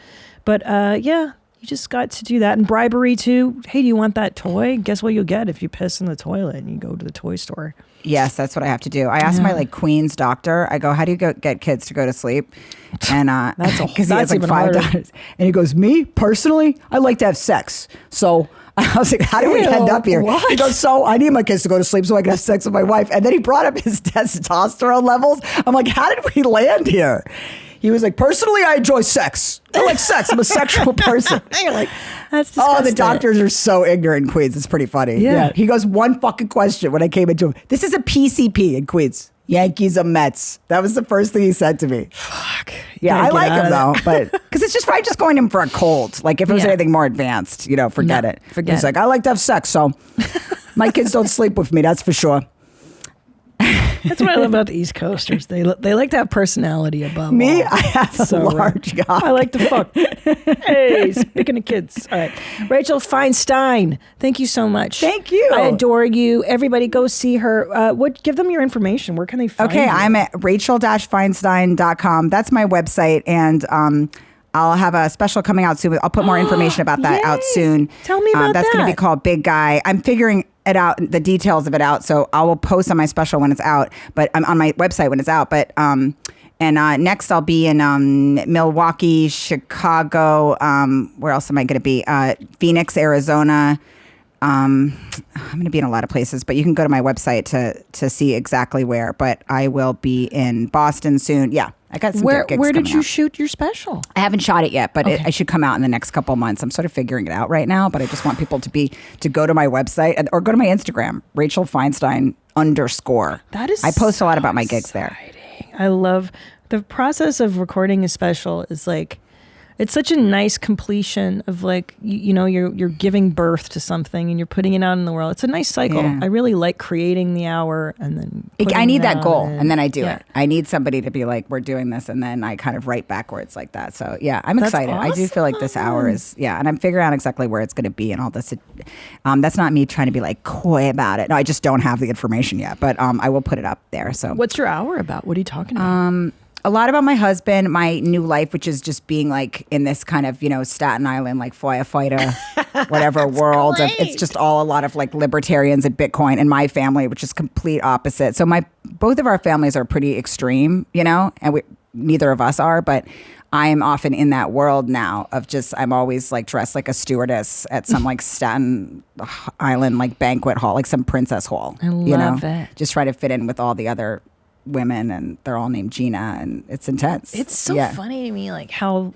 but yeah. You just got to do that. And bribery too. Hey, do you want that toy? Guess what you'll get if you piss in the toilet and you go to the toy store. Yes, that's what I have to do. I asked my like Queen's doctor. I go, how do you get kids to go to sleep? And because he has like $5, and he goes, me personally, I like to have sex. So I was like, how do we end up here? What? He goes, so I need my kids to go to sleep so I can have sex with my wife. And then he brought up his testosterone levels. I'm like, how did we land here? He was like, personally, I enjoy sex. I like sex. I'm a sexual person. You're like, that's disgusting. Oh, the doctors are so ignorant in Queens. It's pretty funny. Yeah. He goes, one fucking question when I came into him. This is a PCP in Queens. Yankees or Mets. That was the first thing he said to me. Fuck. Yeah, I like him though, but because it's just I'm just going in for a cold. Like if it was anything more advanced, forget it. He's like, I like to have sex, so my kids don't sleep with me. That's for sure. That's what I love about the East Coasters. They like to have personality above me. all. I have a large guy. I like to fuck. Hey, speaking of kids. All right. Rachel Feinstein, thank you so much. Thank you. I adore you. Everybody go see her. Give them your information. Where can they find you? Okay, I'm at rachel-feinstein.com. That's my website, and I'll have a special coming out soon. I'll put more information about that out soon. Tell me about That's going to be called Big Guy. I'm figuring it out, the details of it out. So I will post on my special when it's out, but I'm on my website when it's out. But next I'll be in Milwaukee, Chicago. Where else am I going to be? Phoenix, Arizona. I'm going to be in a lot of places, but you can go to my website to see exactly where. But I will be in Boston soon. Yeah, I got some gigs Where did you out. shoot your special? I haven't shot it yet, but it should come out in the next couple months. I'm sort of figuring it out right now, but I just want people to go to my website or go to my Instagram, Rachel Feinstein _. That is I post a lot about my exciting. gigs there. I love the process of recording a special is like, it's such a nice completion of like, you're giving birth to something and you're putting it out in the world. It's a nice cycle. Yeah. I really like creating the hour and then I need that goal, and and then I do it. I need somebody to be like, we're doing this, and then I kind of write backwards like that. So yeah, I'm That's excited. I do feel like this hour is, and I'm figuring out exactly where it's going to be and all this. That's not me trying to be like coy about it. No, I just don't have the information yet, but I will put it up there. So what's your hour about? What are you talking about? A lot about my husband, my new life, which is just being like in this kind of, Staten Island, like firefighter, whatever world. It's just all a lot of like libertarians and Bitcoin, and my family, which is complete opposite. So both of our families are pretty extreme, and neither of us are, but I am often in that world now of just, I'm always like dressed like a stewardess at some like Staten Island, like banquet hall, like some princess hall. I love it. Just try to fit in with all the other women, and they're all named Gina, and it's intense. It's so funny to me, like how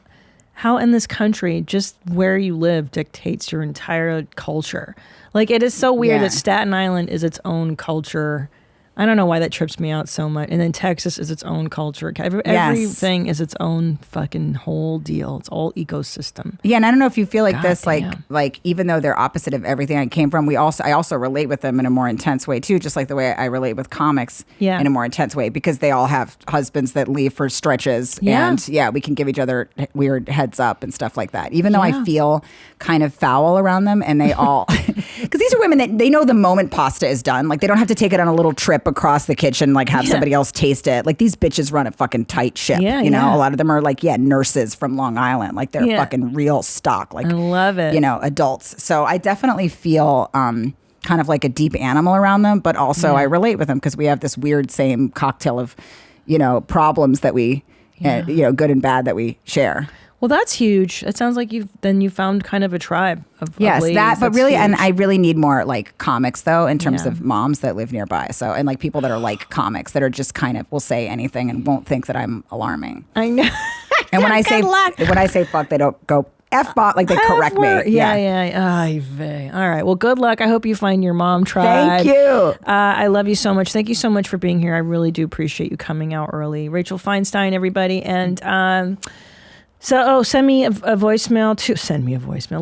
in this country, just where you live dictates your entire culture. Like it is so weird that Staten Island is its own culture. I don't know why that trips me out so much. And then Texas is its own culture. Everything is its own fucking whole deal. It's all ecosystem. Yeah, and I don't know if you feel like this, like even though they're opposite of everything I came from, I also relate with them in a more intense way too, just like the way I relate with comics in a more intense way, because they all have husbands that leave for stretches, and we can give each other weird heads up and stuff like that. Even though I feel kind of foul around them, and they all, because these are women that they know the moment pasta is done, like they don't have to take it on a little trip across the kitchen, like have somebody else taste it. Like these bitches run a fucking tight ship. A lot of them are like nurses from Long Island, like they're fucking real stock. Like I love it. Adults. So I definitely feel kind of like a deep animal around them, but also I relate with them because we have this weird same cocktail of problems that we good and bad that we share. Well, that's huge. It sounds like you found kind of a tribe of ladies. But really, huge. And I really need more like comics though, in terms of moms that live nearby. So, and like people that are like comics that are just kind of will say anything and won't think that I'm alarming. I know. And when I say fuck, they don't go F-bomb, like they correct me. Yeah. All right. Well, good luck. I hope you find your mom tribe. Thank you. I love you so much. Thank you so much for being here. I really do appreciate you coming out early. Rachel Feinstein, everybody. And, send me a voicemail.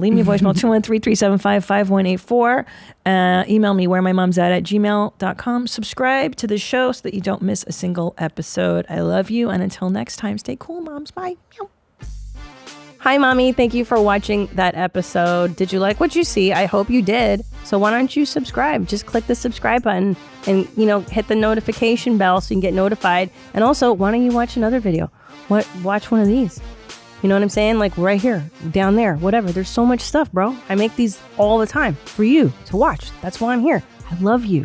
Leave me a voicemail, 213-375-5184. Email me, WhereMyMomsAt@gmail.com. Subscribe to the show so that you don't miss a single episode. I love you. And until next time, stay cool, moms. Bye. Meow. Hi, Mommy. Thank you for watching that episode. Did you like what you see? I hope you did. So why don't you subscribe? Just click the subscribe button and, hit the notification bell so you can get notified. And also, why don't you watch another video? Watch one of these. You know what I'm saying? Like right here, down there, whatever. There's so much stuff, bro. I make these all the time for you to watch. That's why I'm here. I love you.